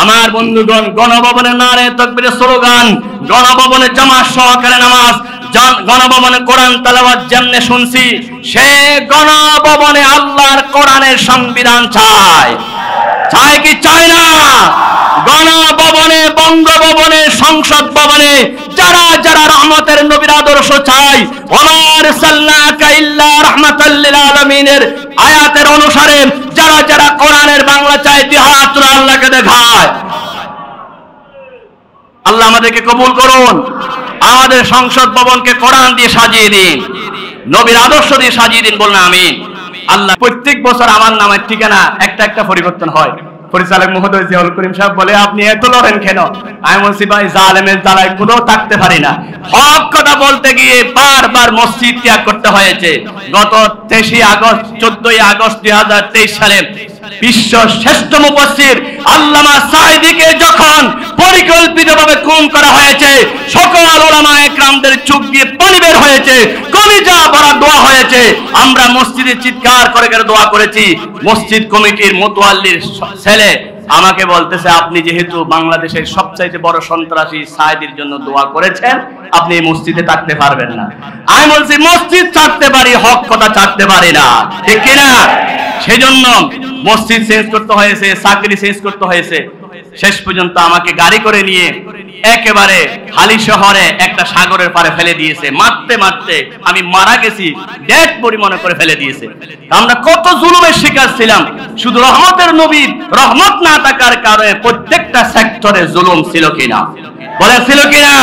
আমার বন্ধুগণ, গণভবনে নারে তাকবীরের স্লোগান, গণভবনে জামাত সহকারে নামাজ, গণভবনে কোরআন তেলাওয়াত যেমনে শুনছি, সে গণভবনে আল্লাহর কোরআনের সংবিধান চায়। চায় কি চায় না? গণভবনে, বঙ্গভবনে, সংসদ ভবনে যারা যারা রহমতের নবীর আদর্শ চায়, ওমা আরসালনাকা ইল্লা রাহমাতাল লিল আলামিনের আয়াতের অনুসারে যারা যারা কোরআনের বাংলা চায়, হাত তুলে আল্লাহকে দেখায়। আল্লাহ আমাদেরকে কবুল করুন। আমাদের সংসদ ভবনকে কোরআন দিয়ে সাজিয়ে দিন, নবীর আদর্শ দিয়ে সাজিয়ে দিন, বলুন আমিন। আল্লাহ প্রত্যেক বছর আমার নামের ঠিকানা একটা একটা পরিবর্তন হয়। পরিচালক মহোদয় জিয়াউল করিম সাহেব বলে, আপনি এত লড়েন কেন? আমি বলছি, ভাই জালেমের জ্বালায় কোথাও থাকতে পারি না। হক কথা বলতে গিয়ে বারবার মসজিদ ত্যাগ করতে হয়েছে। গত 23 আগস্ট 14 আগস্ট 2023 সালে বিশ্ব শ্রেষ্ঠ মুফাসসির আল্লামা সাঈদীকে যখন পরিকল্পিতভাবে খুন করা হয়েছে, সকল উলামায়ে কেরামদের চোখ দিয়ে পানি বের হয়েছে, কলিজা ভরা দোয়া হয়েছে। আমরা মসজিদে চিৎকার করে করে দোয়া করেছি। মসজিদ কমিটির মুতাওয়াল্লির ছেলে আমাকে বলতেছে, আপনি যেহেতু বাংলাদেশের সবচাইতে বড় সন্ত্রাসী সাঈদীর জন্য দোয়া করেছেন, আপনি এই মসজিদে থাকতে পারবেন না। আমি বলছি, মসজিদ ছাড়তে পারি, হক কথা ছাড়তে পারি না, ঠিক কিনা? সেজন্য মসজিদ চেঞ্জ করতে হয়েছে, চাকরি চেঞ্জ করতে হয়েছে। শেষ পর্যন্ত আমাকে গাড়ি করে নিয়ে একেবারে হালি শহরে একটা সাগরের পারে ফেলে দিয়েছে। মারতে মারতে আমি মারা গেছি, ডেড বডি মনে করে ফেলে দিয়েছে। আমরা কত জুলুমের শিকার ছিলাম। শুধু রহমতের নবীর রহমত না থাকার কারণে প্রত্যেকটা সেক্টরে জুলুম ছিল কিনা, বলে ছিল কিনা?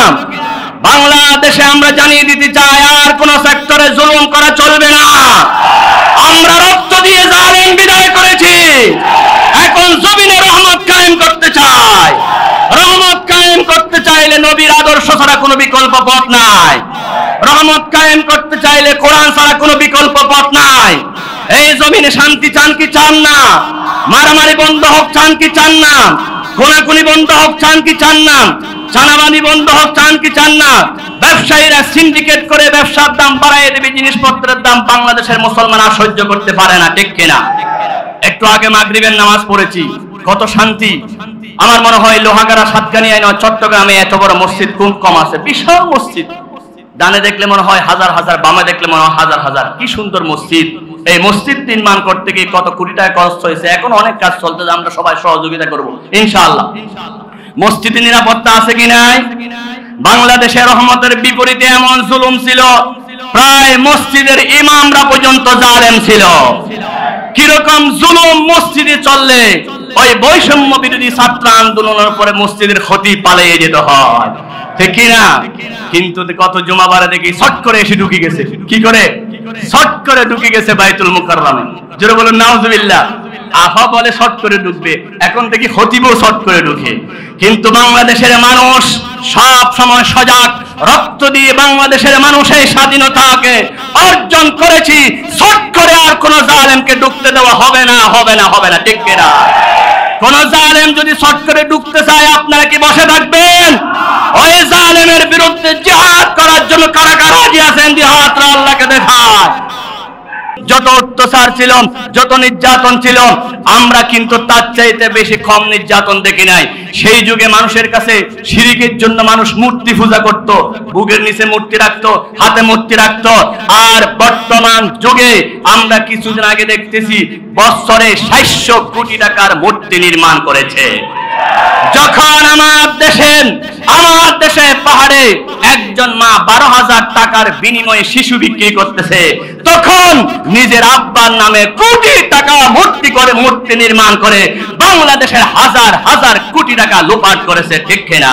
বাংলাদেশে আমরা জানিয়ে দিতে চাই, আর কোন সেক্টরে জুলুম করা চলবে না। আমরা রক্ত দিয়ে জালেম বিদায় করেছি, এখন জমিনে রহমত কায়েম করতে চাই। রহমত কায়েম করতে চাইলে নবীর আদর্শ ছাড়া কোনো বিকল্প পথ নাই। রহমত কায়েম করতে চাইলে কোরআন ছাড়া কোনো বিকল্প পথ নাই। এই জমিনে শান্তি চান কি চান না? মারামারি বন্ধ হোক চান কি চান না? খুনাখুনি বন্ধ হোক চান কি চান না? চাঁদাবাজি বন্ধ হোক চান কি চান না? ব্যবসায়ীরা সিন্ডিকেট করে ব্যবসার দাম বাড়ায় দেবে, জিনিসপত্রের দাম বাংলাদেশের মুসলমান আর সহ্য করতে পারে না, ঠিক কিনা? একটু আগে মাগরিবের নামাজ পড়েছি, কত শান্তি। আমার মনে হয় লোহাগাড়া, সাতকানিয়া, চট্টগ্রামে এত বড় মসজিদ খুব কম আছে। বিশাল মসজিদ, ডানে দেখলে মনে হয় হাজার হাজার, বামে দেখলে মনে হয় হাজার হাজার। কি সুন্দর মসজিদ। এই মসজিদ নির্মাণ করতে গিয়ে কত কোটি টাকা খরচ হয়েছে। এখন অনেক কাজ চলতেছে, আমরা সবাই সহযোগিতা করব ইনশাআল্লাহ। মসজিদে নিরাপত্তা আছে কি নাই? বাংলাদেশে রহমতের বিপরীতে এমন জুলুম ছিল, প্রায় মসজিদের ইমামরা পর্যন্ত জালেম ছিল। কিরকম জুলুম মসজিদে চললে ওই বৈষম্য বিরোধী ছাত্র আন্দোলনের পরে মসজিদের খতিব পালিয়ে যেতে হয়, ঠিক কিনা? কিন্তু কত জুমাবারে দেখি শট করে এসে ঢুকে গেছে। কি করে? শট করে ঢুকে গেছে বাইতুল মুকাররমে। জোরে বলুন নাউজুবিল্লাহ। আফা বলে শট করে ঢুকবে, এখন দেখি খতিবও শট করে ঢুকে। কিন্তু বাংলাদেশের মানুষ সব সময় সজাগ। রক্ত দিয়ে বাংলাদেশের মানুষের স্বাধীনতাকে অর্জন করেছি। শট করে আর কোন জালেমকে ঢুকতে দেওয়া হবে না, হবে না, হবে না, ঠিক কিনা? কোন জালেম যদি শট করে ঢুকতে চায়, আপনারা কি বসে থাকবেন? ওই জালেমের বিরুদ্ধে জিহাদ করার জন্য কারা কারা রাজি আছেন? জিহাদ আল্লাহকে দেখায়। যত অত্যাচার ছিল, যত নির্যাতন ছিল, আমরা কিন্তু তার চাইতে বেশি কম নির্যাতন দেখি নাই। সেই যুগে মানুষের কাছে শিরকের জন্য মানুষ মূর্তি পূজা করত, বুকের নিচে মূর্তি রাখতো, হাতে মূর্তি রাখতো। আর বর্তমান যুগে আমরা কিছুদিন আগে দেখতেছি বছরে 700 কোটি টাকার মূর্তি নির্মাণ করেছে। যখন আমার দেশে পাহাড়ে একজন মা 12,000 টাকার বিনিময়ে শিশু বিক্রি করতেছে, তখন নিজের আব্বার নামে কোটি টাকা মূর্তি করে, মূর্তি নির্মাণ করে বাংলাদেশের হাজার হাজার কোটি টাকা লুপাট করেছে, ঠিক কিনা?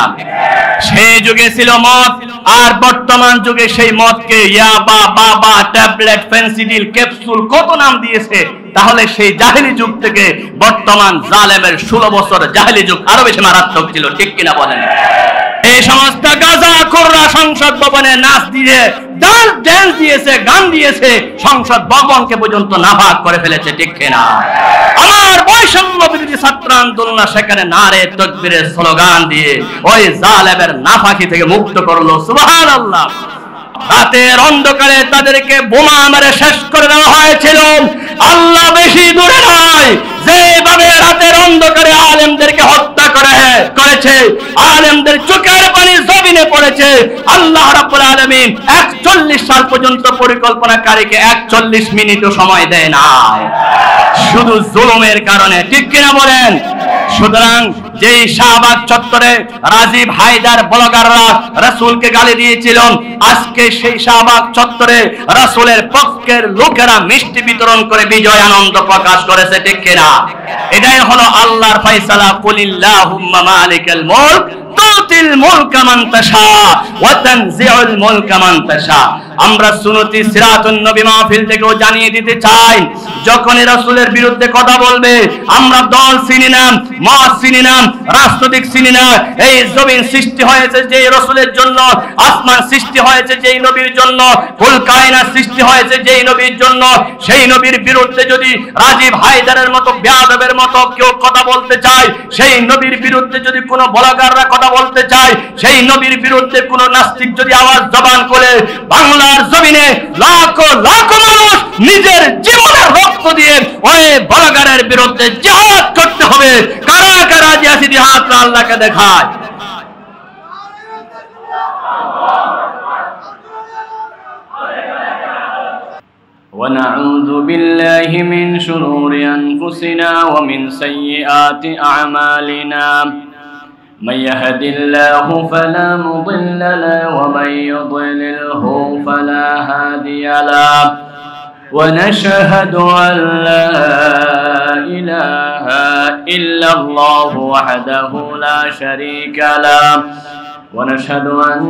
সেই যুগে ছিল মদ, আর বর্তমান যুগে সেই মদকে ইয়াবা, বাবা, ট্যাবলেট, ফেন্সিডিল, ক্যাপসুল কত নাম দিয়েছে। তাহলে সেই জাহেলি যুগ থেকে বর্তমান জালেমের 16 বছর জাহেলি যুগ আরো বেশি মারাত্মক ছিল, ঠিক কিনা বলেন? এই সমস্ত গাঁজাখোররা সংসদ ভবনে নাচ দিয়ে, ড্যান্স দিয়েছে, গান দিয়েছে, সংসদ ভবনকে পর্যন্ত নাপাক করে ফেলেছে, ঠিক কিনা? আমার বৈষম্য বিরোধী ছাত্র আন্দোলন সেখানে নারে তাকবীরের স্লোগান দিয়ে ওই জালেমের নাপাকি থেকে মুক্ত করলো। সুবহানাল্লাহ। রাতের অন্ধকারে তাদেরকে বোমা মেরে শেষ করে দেওয়া হয়েছিল। আল্লাহ বেশি দূরে নয়, যেভাবে রাতের অন্ধকারে আলেমদেরকে হত্যা করে পড়েছে, আলেমদের চোখের পানি জমিনে পড়েছে। আল্লাহ রাব্বুল আলামিন 41 সাল পর্যন্ত পরিকল্পনাকারীকে 41 মিনিটও সময় দেয় না, শুধু জুলুমের কারণে। ঠিক কিনা বলেন? সুতরাং যেই শাহবাগ চত্বরে রাজীব হায়দার ব্লগাররা রাসূলকে গালি দিয়েছিল, আজকে সেই শাহবাগ চত্বরে রাসূলের পক্ষের লোকেরা মিষ্টি বিতরণ করে বিজয় আনন্দ প্রকাশ করেছে। ঠিক কিনা? এটাই হলো আল্লাহর ফয়সালা, কুলিল্লাহুম্মা মালিকাল মুলক তুতিল মুলকা মান তাশা ওয়া তানজিউল মুলকা মান তাশা। আমরা সুন্নতি সিরাতুন নবী মাহফিল থেকেও জানিয়ে দিতে চাই, যখনই রাসূলের বিরুদ্ধে কথা বলবে, আমরা দল চিনি না, মত চিনি না, রাজনৈতিক চিনি না। এই জমিন সৃষ্টি হয়েছে যেই রাসূলের জন্য, আসমান সৃষ্টি হয়েছে যেই নবীর জন্য, কুল কায়নাত সৃষ্টি হয়েছে যেই নবীর জন্য। সেই নবীর বিরুদ্ধে যদি রাজীব হায়দারের মতো বেয়াদবের মতো কেউ কথা বলতে চায়, সেই নবীর বিরুদ্ধে যদি কোনো ব্লগাররা কথা বলতে চায়, সেই নবীর বিরুদ্ধে কোনো নাস্তিক যদি আওয়াজ জবান করে, বাংলার জমিনে লাখো লাখো মানুষ নিজের জীবনের রক্ত দিয়ে ওই ব্লগারের বিরুদ্ধে জিহাদ করতে হবে। কারা কারা যে আছে জিহাদ আল্লাহকে দেখায়। ونعوذ بالله من شرور أنفسنا ومن سيئات أعمالنا من يهد الله فلا مضل له ومن يضلله فلا هادي له ونشهد أن لا إله إلا الله وحده لا شريك له ونشهد أن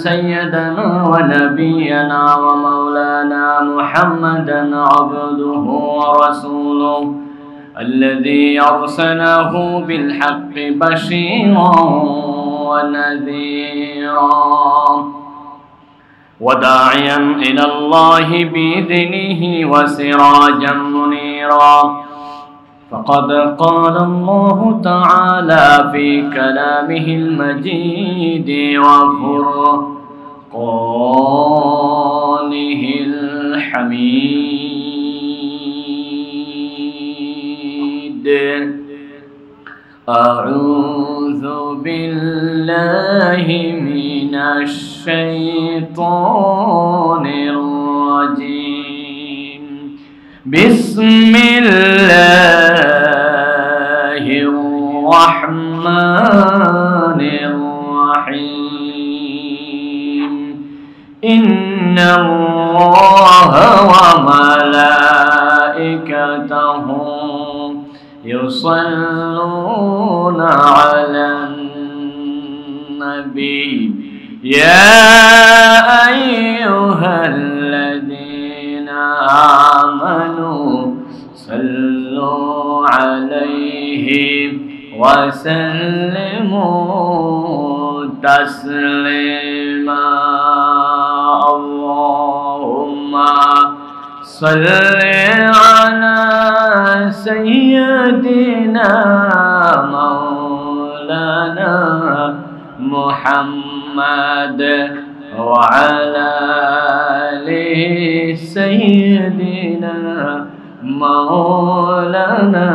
سيدنا ونبينا ومولانا محمدا عبده ورسوله الذي أرسله بالحق بشيرا ونذيرا وداعيا إلى الله بإذنه وسراجا منيرا. فقد قال الله تعالى في كلامه المجيد وفرقانه الحميد. أعوذ بالله من الشيطان الرجيم. بسم الله الرحمن الرحيم. إن الله وملائكته يصلون على النبي يا أيها الذين آمنوا صلوا عليه وسلموا تسليما. اللهم صل على سيدنا مولانا محمد وعلى آل سيدنا مولانا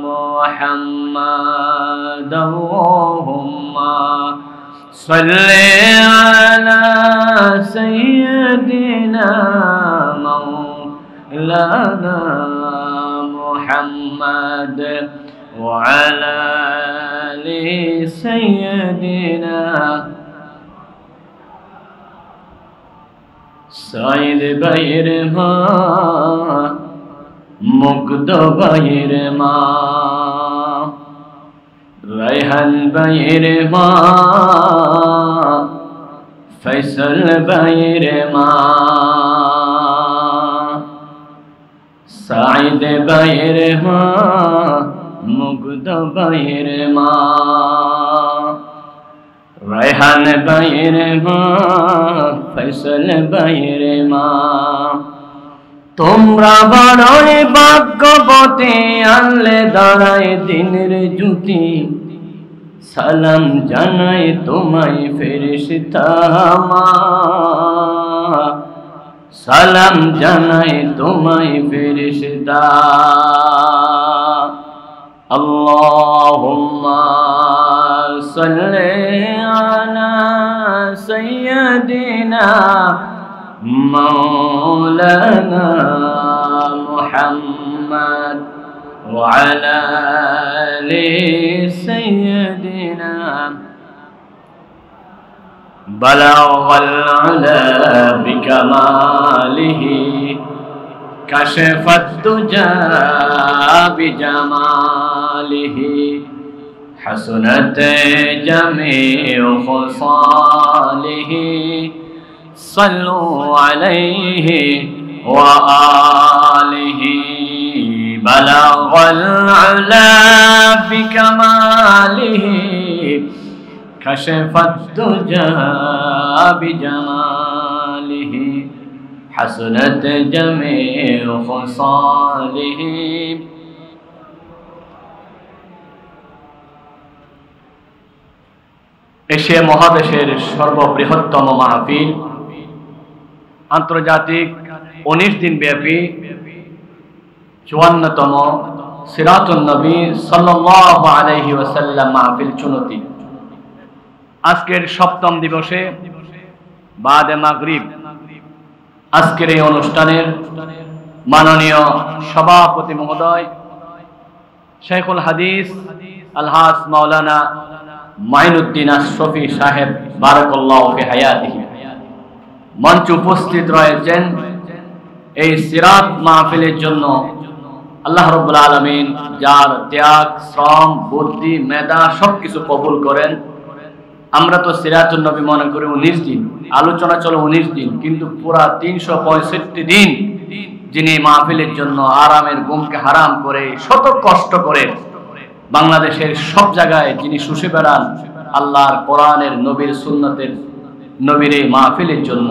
محمد. اللهم صل على سيدنا مولانا محمد وعلى آل سيدنا সাইদ ভাইয়ের মা, মুগ্ধ ভাইয়ের মা, রায়হান ভাইয়ের মা, ফয়সাল ভাইয়ের মা, সাইদ ভাইয়ের মা, মুগ্ধ ভাইয়ের মা, রায়হান ভাইয়ের মা, ফয়সাল ভাইয়ের মা। তোমরা বড়ই ভাগ্যবতী, আনলে দাঁড়ায় দিনের জ্যোতি। সালাম জানাই তোমায় ফেরেশতা মা, সালাম জানাই তোমায় ফেরেশতা। আল্লাহুম্মা صل على سيدنا مولانا محمد وعلى آل سيدنا بلغ العلا بكماله كشف الدجى بجماله حسنت جميع خصاله صلوا عليه وآله بلغ العلا بكماله كشف الدجى بجماله حسنت جميع خصاله এশিয়া মহাদেশের সর্ববৃহত্তম মাহফিল আন্তর্জাতিক 19 দিন ব্যাপী 54তম সিরাতুন নবী সাল্লাল্লাহু আলাইহি ওয়াসাল্লাম মাহফিল চুনতি। আজকের সপ্তম দিবসে বাদে মাগরিব আজকের এই অনুষ্ঠানের মাননীয় সভাপতি মহোদয় শেখুল হাদিস আলহাজ মাওলানা মাইনুদ্দিন আশরাফি সাহেব বারাকাল্লাহু ফি হায়াতিহি মঞ্চে উপস্থিত রয়েছেন এই সিরাত মাহফিলের জন্য আল্লাহ রাব্বুল আলামিন যার ত্যাগ শ্রম বুদ্ধি মেধা সবকিছু কবুল করেন। আমরা তো সিরাতুন নবী মনে করি 19 দিন, আলোচনা চলে 19 দিন, কিন্তু পুরা 365 দিন যিনি মাহফিলের জন্য আরামের ঘুমকে হারাম করে শত কষ্ট করে বাংলাদেশের সব জায়গায় যিনি শুষে বেড়ান আল্লাহর কোরআনের নবীর সুন্নতের নবীর এই মাহফিলের জন্য।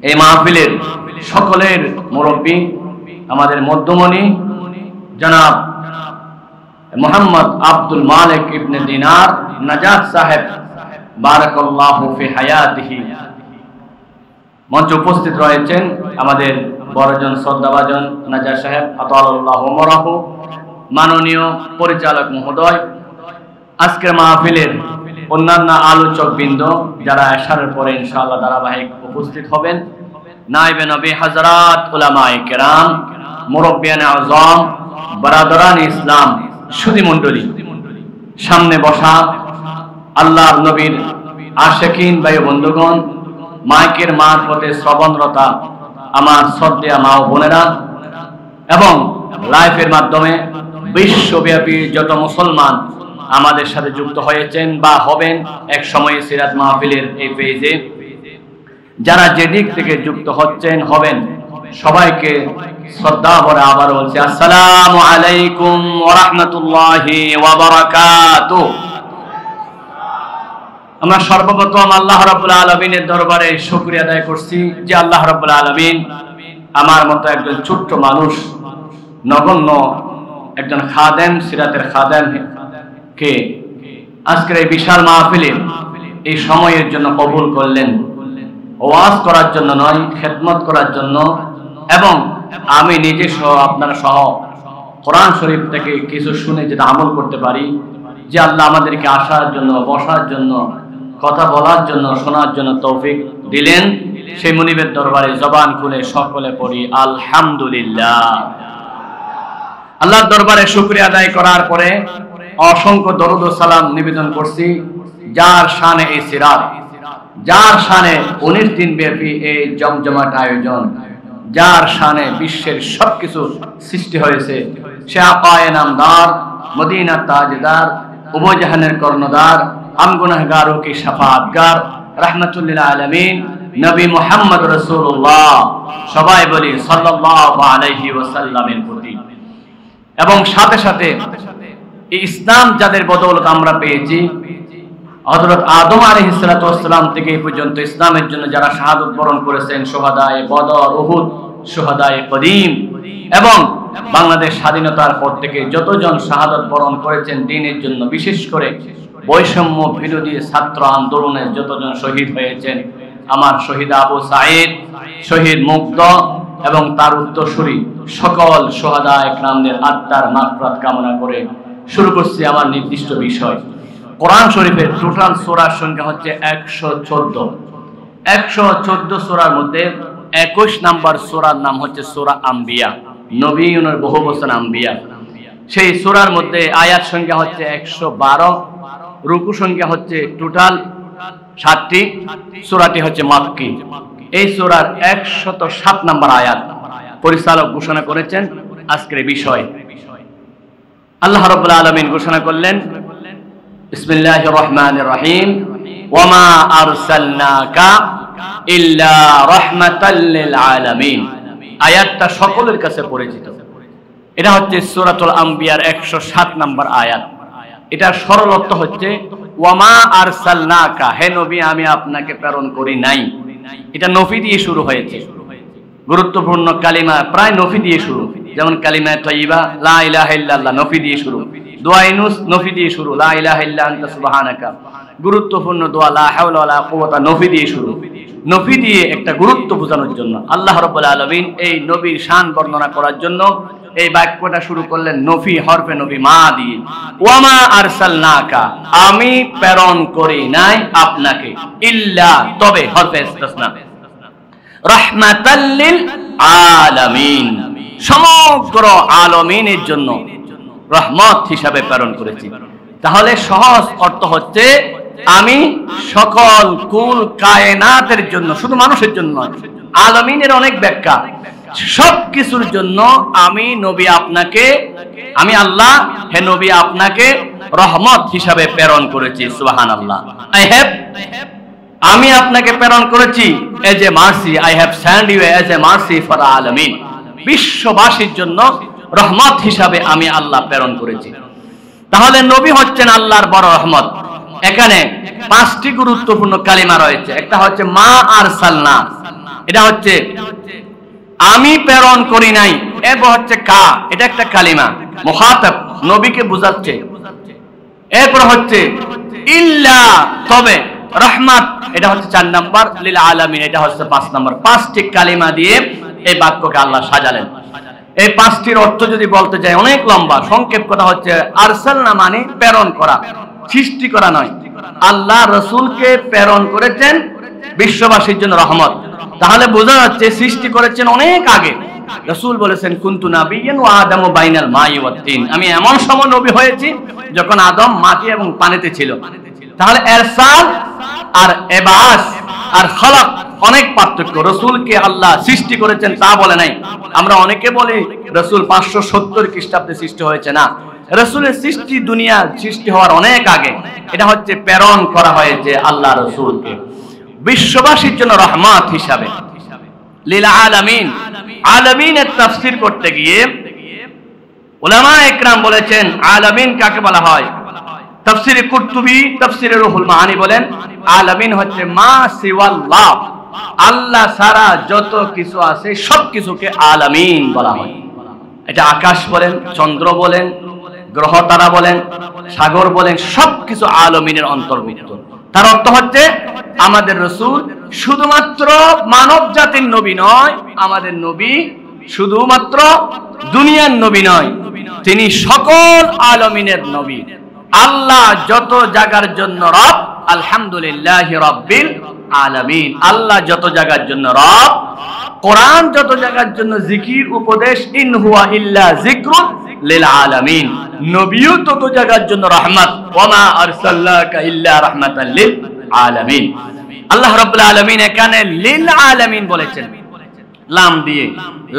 এই মাহফিলের সকলের মুরব্বী আমাদের মধ্যমণি জনাব মোহাম্মদ আব্দুল মালিক ইবনে দিনার নাজাত সাহেব বারাকাল্লাহু ফি হায়াতিহি মঞ্চে উপস্থিত রয়েছেন আমাদের বড়জন শ্রদ্ধাভাজন নাজাত সাহেব আতাল্লাহু উমরাহু মাননীয় পরিচালক মহোদয়, আজকের মাহফিলের অন্যান্য আলোচক বৃন্দ যারা এশারের পরে ইনশাআল্লাহ ধারাবাহিক উপস্থিত হবেন, নায়েবে নবী হযরত উলামায়ে কেরাম, মুরব্বিয়ানে আযম, বারাদারান ইসলাম, সুধী মণ্ডলী, সামনে বসা আল্লাহর নবীর আশিকিন ভাই বন্ধুগণ, মাইকের মারফতে শ্রবণরতা আমার শ্রদ্ধেয় মা ও বোনেরা এবং লাইভের মাধ্যমে বিশ্বব্যাপী যত মুসলমান আমাদের সাথে যুক্ত হয়েছেন বা হবেন এক সময়ে সিরাত মাহফিলের এই পেজে, যারা যে দিক থেকে যুক্ত হচ্ছেন হবেন, সবাইকে শ্রদ্ধা ভরে আবার বলছি আসসালামু আলাইকুম ওয়া রাহমাতুল্লাহি ওয়া বারাকাতুহু। আমরা সর্বপ্রথম আল্লাহ রাব্বুল আলামিনের দরবারে শুকরিয়া আদায় করছি যে আল্লাহ রাব্বুল আলামিন আমার মতো একজন ছোট্ট মানুষ, নগণ্য একজন খাদেম, সিরাতের খাদেম কে আজকের এই বিশাল মাহফিলে এই সময়ের জন্য কবুল করলেন। ওয়াজ করার জন্য নয়, খেদমত করার জন্য, এবং আমি নিজে সহ আপনারা সহ কোরআন শরীফ থেকে কিছু শুনে যেটা আমল করতে পারি, যে আল্লাহ আমাদেরকে আসার জন্য, বসার জন্য, কথা বলার জন্য, শোনার জন্য তৌফিক দিলেন। সেই মুনিবের দরবারে জবান খুলে সকলে পড়ি আলহামদুলিল্লাহ। আল্লাহর দরবারে শুকরিয়া আদায় করার পরে অসংখ্য দরুদ ও সালাম নিবেদন করছি যার শানে এই সিরাত, যার শানে 19 দিন ব্যাপী এই জমজমাট আয়োজন, যার শানে বিশ্বের সবকিছু সৃষ্টি হয়েছে, সে আকায়ে নামদার, মদিনার তাজদার, উভয় জাহানের কর্ণধার, আম গুনাহগারোं की শাফাআতগার, রাহমাতুল আলামিন নবী মুহাম্মদ রাসূলুল্লাহ, সবাই বলি সাল্লাল্লাহু আলাইহি ওয়াসাল্লামের প্রতি। এবং সাথে সাথে এই ইসলাম যাদের বদৌলত আমরা পেয়েছি, হযরত আদম আলাইহিস সালাতু ওয়াস সালাম থেকে এই পর্যন্ত ইসলামের জন্য যারা শাহাদাত বরণ করেছেন, শুহাদায়ে বদর, উহুদ, শুহাদায়ে কদিম, এবং বাংলাদেশ স্বাধীনতার পর থেকে যতজন শাহাদাত বরণ করেছেন দ্বীনের জন্য, বিশেষ করে বৈষম্য বিরোধী ছাত্র আন্দোলনে যতজন শহীদ হয়েছেন, আমার শহীদ আবু সাঈদ, শহীদ মুগ্ধ এবং তার উত্তরসূরি সকল শুহাদা একরামদের আত্মার মাগফিরাত কামনা করে শুরু করছি আমার নির্দিষ্ট বিষয়। কোরআন শরীফের টোটাল সূরার সংখ্যা হচ্ছে 114। 114 সূরার মধ্যে 21 নম্বর সূরার নাম হচ্ছে সূরা আম্বিয়া, নবীদের বহু বচন আম্বিয়া। সেই সূরার মধ্যে আয়াত সংখ্যা হচ্ছে 112, রুকু সংখ্যা হচ্ছে টোটাল 7টি। সূরাটি হচ্ছে মাক্কি। এই সূরার 107 নম্বর আয়াত পরিচালক ঘোষণা করেছেন আজকের বিষয়। আল্লাহ রাব্বুল আলামিন ঘোষণা করলেন, বিসমিল্লাহির রহমানির রহিম, ওয়ামা আরসালনাকা ইল্লা রাহমাতাল লিল আলামিন। আয়াতটা সকলের কাছে পরিচিত। এটা হচ্ছে সূরাতুল আম্বিয়ার 107 নম্বর আয়াত। এটার সরল অর্থ হচ্ছে ওয়ামা আরসালনাকা, হে নবী আমি আপনাকে প্রেরণ করি নাই। এটা নফি দিয়ে শুরু হয়েছে। গুরুত্বপূর্ণ কালিমা প্রায় নফি দিয়ে শুরু, যেমন কালিমা তাইয়্যিবা লা ইলাহা ইল্লাল্লাহ নফি দিয়ে শুরু, দোয়া ইউনুস নফি দিয়ে শুরু, লা ইলাহা ইল্লা আনতা সুবহানাকা। গুরুত্বপূর্ণ দোয়া লা হাওলা ওয়ালা কুওয়াতা নফি দিয়ে শুরু। নফি দিয়ে একটা গুরুত্ব বোঝানোর জন্য আল্লাহ রাব্বুল আলামিন এই নবীর শান বর্ণনা করার জন্য এই বাক্যটা শুরু করলেন নফি হরফে নবী মা দিয়ে। ওয়ামা আরসালনাকা, আমি প্রেরণ করি নাই আপনাকে, ইল্লা তবে হরফে ইস্তিসনা, রাহমাতাল লিল আলামিন, সমগ্র আলামিনের জন্য রহমত হিসাবে প্রেরণ করেছি। তাহলে সহজ অর্থ হচ্ছে আমি সকল কুল কায়নাতের জন্য, শুধু মানুষের জন্য নয়, আলামিনের অনেক ব্যাখ্যা, সবকিছুর জন্য আমি নবী আপনাকে, আমি আল্লাহ হে নবী আপনাকে রহমত হিসাবে প্রেরণ করেছি। সুবহানাল্লাহ। আমি আপনাকে প্রেরণ করেছি as a mercy, I have sent you as a mercy for আলামিন, বিশ্ববাসীর জন্য রহমত হিসাবে আমি আল্লাহ প্রেরণ করেছি। তাহলে নবী হচ্ছেন আল্লাহর বড় রহমত। এখানে 5টি গুরুত্বপূর্ণ কালিমা রয়েছে। একটা হচ্ছে মা আরসালনা, এটা হচ্ছে আমি প্রেরণ করি নাই। এরপর হচ্ছে কা, এটা একটা কালিমা মুখাতাব, নবীকে বোঝাচ্ছে। এরপর হচ্ছে ইল্লা তবে, রহমত এটা হচ্ছে 4 নাম্বার, লিল আলামিন এটা হচ্ছে 5 নাম্বার। 5টি কালিমা দিয়ে এই বাক্যকে আল্লাহ সাজালেন। এই 5টির অর্থ যদি বলতে যাই অনেক লম্বা, সংক্ষেপ কথা হচ্ছে আরসালনা মানে প্রেরণ করা, সৃষ্টি করা নয়। আল্লাহ রাসূলকে প্রেরণ করেছেন বিশ্ববাসীর জন্য রহমত। তাহলে বোঝা যাচ্ছে সৃষ্টি করেছেন অনেক আগে। রাসূল বলেছেন কুনতু নাবিয়্যান ওয়া আদামু বাইনাল মাই ওয়াত তিন, আমি এমন সময় নবী হয়েছি যখন আদম মাটি এবং পানিতে ছিল। তাহলে ইরসাল আর ইবাস আর খলক অনেক পার্থক্য। রাসূলকে আল্লাহ সৃষ্টি করেছেন তা বলে নাই। আমরা অনেকে বলি রাসূল 570 খ্রিস্টাব্দে সৃষ্টি হয়েছে, না, রাসূলের সৃষ্টি দুনিয়া সৃষ্টি হওয়ার অনেক আগে। এটা হচ্ছে প্রেরণ করা হয়েছে আল্লাহ রাসূলকে বিশ্ববাসীর জন্য রহমত হিসাবে। লিল আলামিন, আলামিনের তাফসীর করতে গিয়ে উলামা ইকরাম বলেছেন আলামিন কাকে বলা হয়। তাফসীরে কুরতুবী, তাফসীরে রুহুল মাআনি বলেন আলামিন হচ্ছে মা সিওয়াল্লাহ, আল্লাহ ছাড়া যত কিছু আছে সবকিছুকে আলামিন বলা হয়। এটা আকাশ বলেন, চন্দ্র বলেন, গ্রহ তারা বলেন, সাগর বলেন, সবকিছু আলামিনের অন্তর্ভুক্ত। তার অর্থ হচ্ছে আমাদের রাসূল শুধুমাত্র মানব জাতির নবী নয়, আমাদের নবী শুধুমাত্র দুনিয়ার নবী নয়, তিনি সকল আলামিনের নবী। আল্লাহ যত জায়গার জন্য রব, আলহামদুলিল্লাহি রাব্বিল আলামিন, আল্লাহ যত জায়গার জন্য রব, কোরআন যত জায়গার জন্য জিকির উপদেশ, ইন হুয়া ইল্লা যিকরুন লিল আলামিন, নবীও তত জায়গার জন্য রহমত, ওয়ামা আরসালনাকা ইল্লা রাহমাতাল লিল আলামিন। আল্লাহ রাব্বুল আলামিন এখানে লিল আলামিন বলেছেন লাম দিয়ে।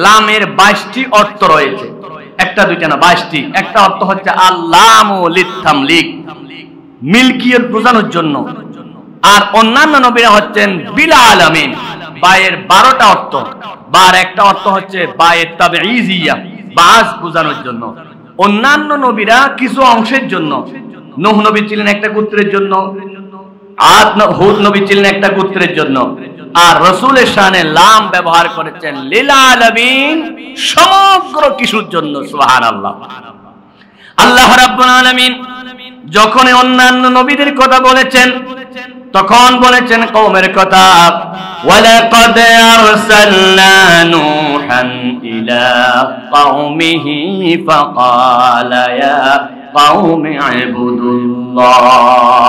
লামের 22টি অর্থ রয়েছে, একটা দুইটা না 22টি। একটা অর্থ হচ্ছে আল্লামু লিতামলিক, মিলকিয়ত বোঝানোর জন্য। আর অন্যান্য নবীরা হচ্ছেন বিল আলামিন, বায়ের 12টা অর্থ। বার একটা অর্থ হচ্ছে বায়ে তাবঈজিয়া, বাস বোঝানোর জন্য। অন্যান্য নবীরা কিছু অংশের জন্য, নূহ নবী ছিলেন একটা গোত্রের জন্য, হুদ নবী ছিলেন একটা গোত্রের জন্য। আর রাসূলের শানে লাম ব্যবহার করেছেন লিল আলামিন, সমগ্র কিছুর জন্য। সুবহানাল্লাহ। আল্লাহ রাব্বুল আলামিন যখন অন্যান্য নবীদের কথা বলেছেন তখন বলেছেন কওমের কথা, ওয়ালাকাদ আরসালনা নূহান ইলা কওমিহি ফাকালা ইয়া قوم اعبدوا الله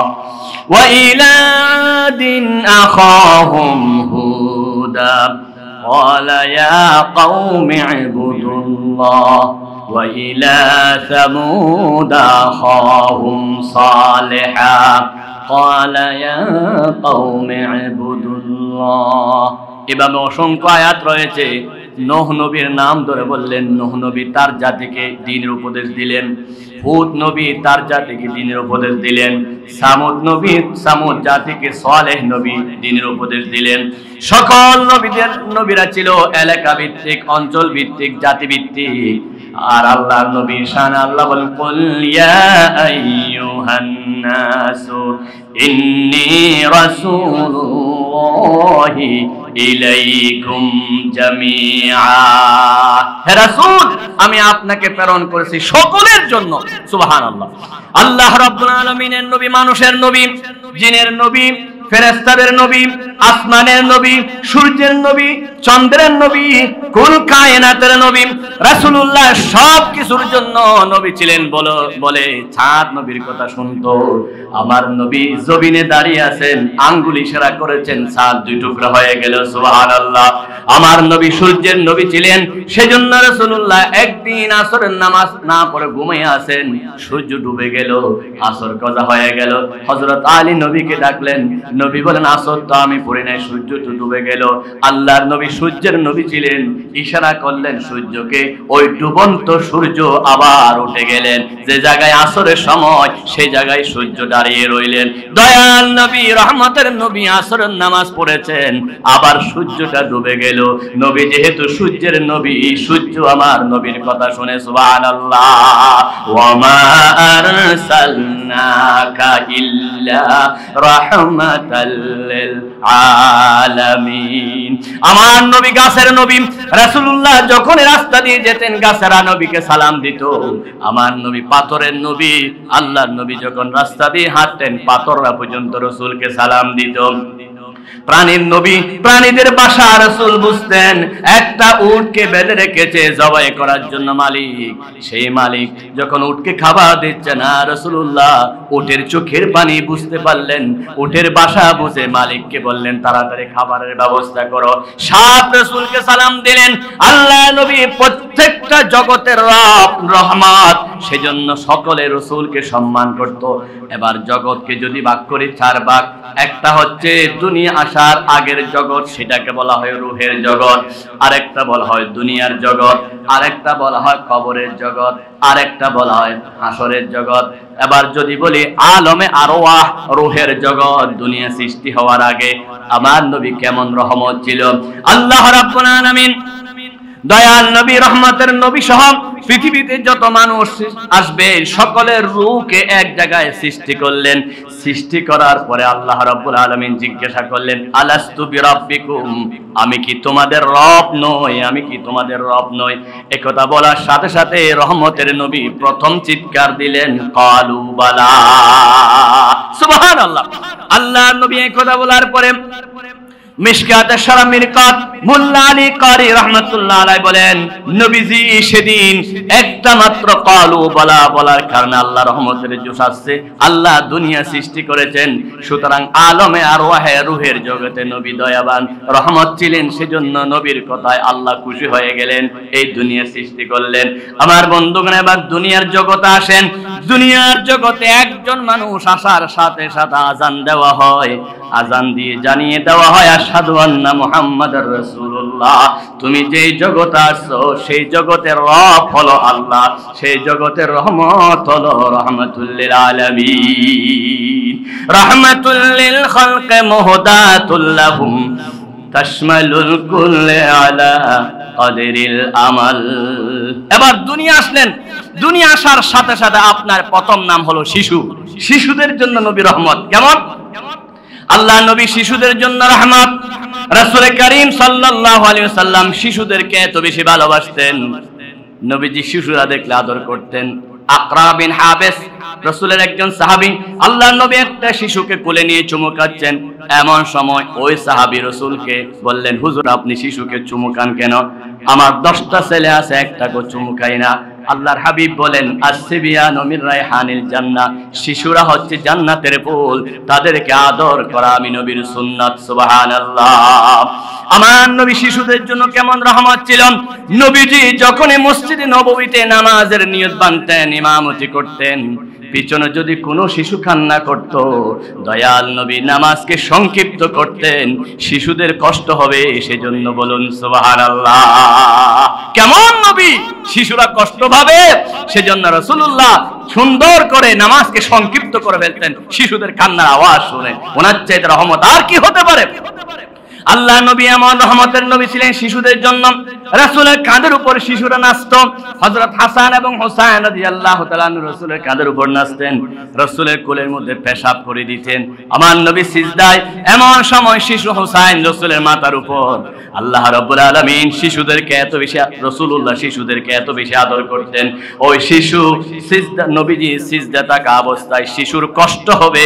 وإلى عاد أخاهم هودا قال يا قوم اعبدوا الله وإلى ثمود أخاهم صالحا قال يا قوم اعبدوا الله এভাবে অসংখ্য আয়াত রয়েছে। নূহ নবীর নাম ধরে বললেন, নূহ নবী তার জাতিকে দ্বীনের উপদেশ দিলেন। হুদ নবী তার জাতিকে দ্বীনের উপদেশ দিলেন। সামুদ নবী সামুদ জাতিকে সালেহ নবী দ্বীনের উপদেশ দিলেন। সকল নবীরা ছিল এলাকা ভিত্তিক, অঞ্চল ভিত্তিক, জাতি ভিত্তিক। আর আল্লাহর নবী শান আল্লাহ বলেন, কুল ইয়া আইয়ুহান নাসু ইন্নী রাসূলুল্লাহি ইলাইকুম জামিআ। হে রাসূল, আমি আপনাকে প্রেরণ করেছি সকলের জন্য। সুবহানাল্লাহ। আল্লাহ রাব্বুল আলামিনের নবী, মানুষের নবী, জিনের নবী, ফেরেশতাদের নবী, আসমানের নবী, সূর্যের নবী, চন্দ্রের নবী, কুল কায়নাতের নবী। রাসূলুল্লাহ সব কিছুর জন্য নবী ছিলেন। বলে চাঁদ নবীর কথা শুনতো। আমার নবী জমিনে দাঁড়িয়ে আছেন, আঙ্গুল ইশারা করেছেন, চাঁদ দুই টুকরা হয়ে গেল। সুবহানাল্লাহ। আমার নবী সূর্যের নবী ছিলেন, সেজন্য রাসূলুল্লাহ একদিন আসরের নামাজ না পড়ে ঘুমিয়ে আছেন, সূর্য ডুবে গেল, আসর কাজা হয়ে গেল। হযরত আলী নবীকে ডাকলেন, নবী বলেন, আসর তো আমি পড়ি নাই, সূর্য তো ডুবে গেল। আল্লাহর নবী সূর্যের নবী ছিলেন, ইশারা করলেন সূর্যকে, ওই ডুবন্ত সূর্য আবার উঠে গেলেন। যে জায়গায় আসরের সময়, সেই জায়গায় সূর্য দাঁড়িয়ে রইলেন। দয়াল নবী, রহমতের নবী আসরের নামাজ পড়েছেন, আবার সূর্যটা ডুবে গেল। নবী যেহেতু সূর্যের নবী, সূর্য আমার নবীর কথা শুনে সুবহানাল্লাহ। ওয়া মা আরসালনাকা ইল্লা রাহমাতাল লিল আলামিন। আমার নবী গাছের নবী। রাসূলুল্লাহ যখন রাস্তা দিয়ে যেতেন, গাছেরা নবীকে সালাম দিত। আমার নবী পাথরের নবী। আল্লাহর নবী যখন রাস্তা দিয়ে হাঁটতেন, পাথররা পর্যন্ত রাসূলকে সালাম দিত। প্রাণীর নবী, প্রাণীদের বাসা রাসূল বুঝতেন। একটা উটকে বেঁধে রেখেছে জবাই করার জন্য মালিক। সেই মালিক যখন উটকে খাবার দিচ্ছে না, রাসূলুল্লাহ উটের চোখের পানি বুঝতে পারলেন, উটের বাসা বুঝে মালিককে বললেন, তাড়াতাড়ি খাবারের ব্যবস্থা করো। সাত রাসূলকে সালাম দিলেন। আল্লাহ নবী প্রত্যেকটা জগতের রব, রহমত, সেজন্য সকলে রাসূলকে সম্মান করত। এবার জগৎকে যদি ভাগ করি চার ভাগ, একটা হচ্ছে দুনিয়া আসার আগের জগৎ, সেটাকে বলা হয় রূহের জগৎ। আরেকটা বলা হয় দুনিয়ার জগৎ, আরেকটা বলা হয় কবরের জগৎ, আরেকটা বলা হয় হাসরের জগৎ। এবার যদি বলি আলমে আরওয়াহ, রূহের জগৎ, দুনিয়া সৃষ্টি হওয়ার আগে আমার নবী কেমন রহমত ছিল। আল্লাহ রাব্বুল আলামিন দয়াল নবী, রহমতের নবী সহ পৃথিবীতে যত মানুষ আসবে, সকলের রূহকে এক জায়গায় সৃষ্টি করলেন। সৃষ্টি করার পরে আল্লাহ রাব্বুল আলামিন জিজ্ঞাসা করলেন, আলাস্তু বিরাব্বিকুম, আমি কি তোমাদের রব নই? আমি কি তোমাদের রব নই? একথা বলার সাথে সাথে রহমতের নবী প্রথম চিৎকার দিলেন, ক্বালু বালা। সুবহানাল্লাহ। আল্লাহর নবী একথা বলার পরে মিশকাত শরম মিরকাত মোল্লা আলী কারি রাহমাতুল্লাহ আলাইহি বলেন, নবীজি সেদিন একটা মাত্র ক্বালু বালা বলার কারণে আল্লাহ রহমতের জোশ আসছে। আল্লাহ দুনিয়া সৃষ্টি করেছেন, সুতরাং আলমে আরওয়াহে, রূহের জগতে নবী দয়াবান, রহমত ছিলেন, সেজন্য নবীর কথায় আল্লাহ খুশি হয়ে গেলেন, এই দুনিয়া সৃষ্টি করলেন। আমার বন্ধুগণ, এবার দুনিয়ার জগতে আসেন। দুনিয়ার জগতে একজন মানুষ আসার সাথে সাথে আজান দেওয়া হয়। আজান দিয়ে জানিয়ে দেওয়া হয়, আশহাদু আন্না মুহাম্মাদুর রাসূলুল্লাহ। তুমি যেই জগতে আসছো, সেই জগতের রব হলো আল্লাহ, সেই জগতের রহমত হলো রাহমাতুল লিল আলামিন। রাহমাতুল লিল খালকি মুহদাতুল লাহুম তাশমালুল কুল্লি আলা কদরিল আমাল। এবার দুনিয়া আসলেন। দুনিয়া আসার সাথে সাথে আপনার প্রথম নাম হলো শিশু। শিশুদের জন্য নবী রহমত। কেমন? আল্লাহ নবী শিশুদের জন্য রহমত। রাসূল করিম সাল্লাল্লাহু আলাইহি ওয়াসাল্লাম শিশুদেরকে এত বেশি ভালোবাসতেন, নবীজি শিশুরা দেখলে আদর করতেন। আকরা বিন হাবিস রাসূলের একজন সাহাবী, আল্লাহর নবী একটা শিশুকে কোলে নিয়ে চুমু খাচ্ছেন। এমন সময় ওই সাহাবী রাসূলকে বললেন, হুজুর আপনি শিশুকে চুমু খান কেন? আমার 10টা ছেলে আছে, একটাকেও চুমু খাই না। আল্লাহর হাবিব বলেন আসসিবিয়ানু মির রাইহানিল জান্নাহ, শিশুরা হচ্ছে জান্নাতের ফুল, তাদেরকে আদর করা আমি নবীর সুন্নাত। সুবহানাল্লাহ। আমার নবী শিশুদের জন্য কেমন রহমত ছিলেন। নবীজি যখনই মসজিদে নববীতে নামাজের নিয়ত বাঁধতেন, ইমামতি করতেন, পিছনে যদি কোনো শিশু কান্না করত, দয়াল নবী নামাজকে সংক্ষিপ্ত করতেন, শিশুদের কষ্ট হবে সেজন্য। বলুন সুবহানাল্লাহ। কেমন নবী, শিশুরা কষ্ট পাবে সেজন্য রাসূলুল্লাহ সুন্দর করে নামাজকে সংক্ষিপ্ত করে ফেলতেন শিশুদের কান্নার আওয়াজ শুনে। ওনার চাইতে রহমত আর কি হতে পারে। আল্লাহ নবী এমন রহমতের নবী ছিলেন শিশুদের জন্য। রাসূলের কাঁধের উপর শিশুরা নাচতো। হযরত হাসান এবং হুসাইন রাদিয়াল্লাহু তাআলা আনহু রাসূলের কাঁধের উপর নাচতেন, রাসূলের কোলের মধ্যে পেশাব করে দিতেন। আমার নবী সিজদায় এমন সময় শিশু হুসাইন রাসূলের মাথার উপর। আল্লাহ রাব্বুল আলামিন শিশুদেরকে এত বেশি, রাসূলুল্লাহ শিশুদেরকে এত বেশি আদর করতেন, ওই শিশু সিজদা, নবীজি সিজদা থাকা অবস্থায় শিশুর কষ্ট হবে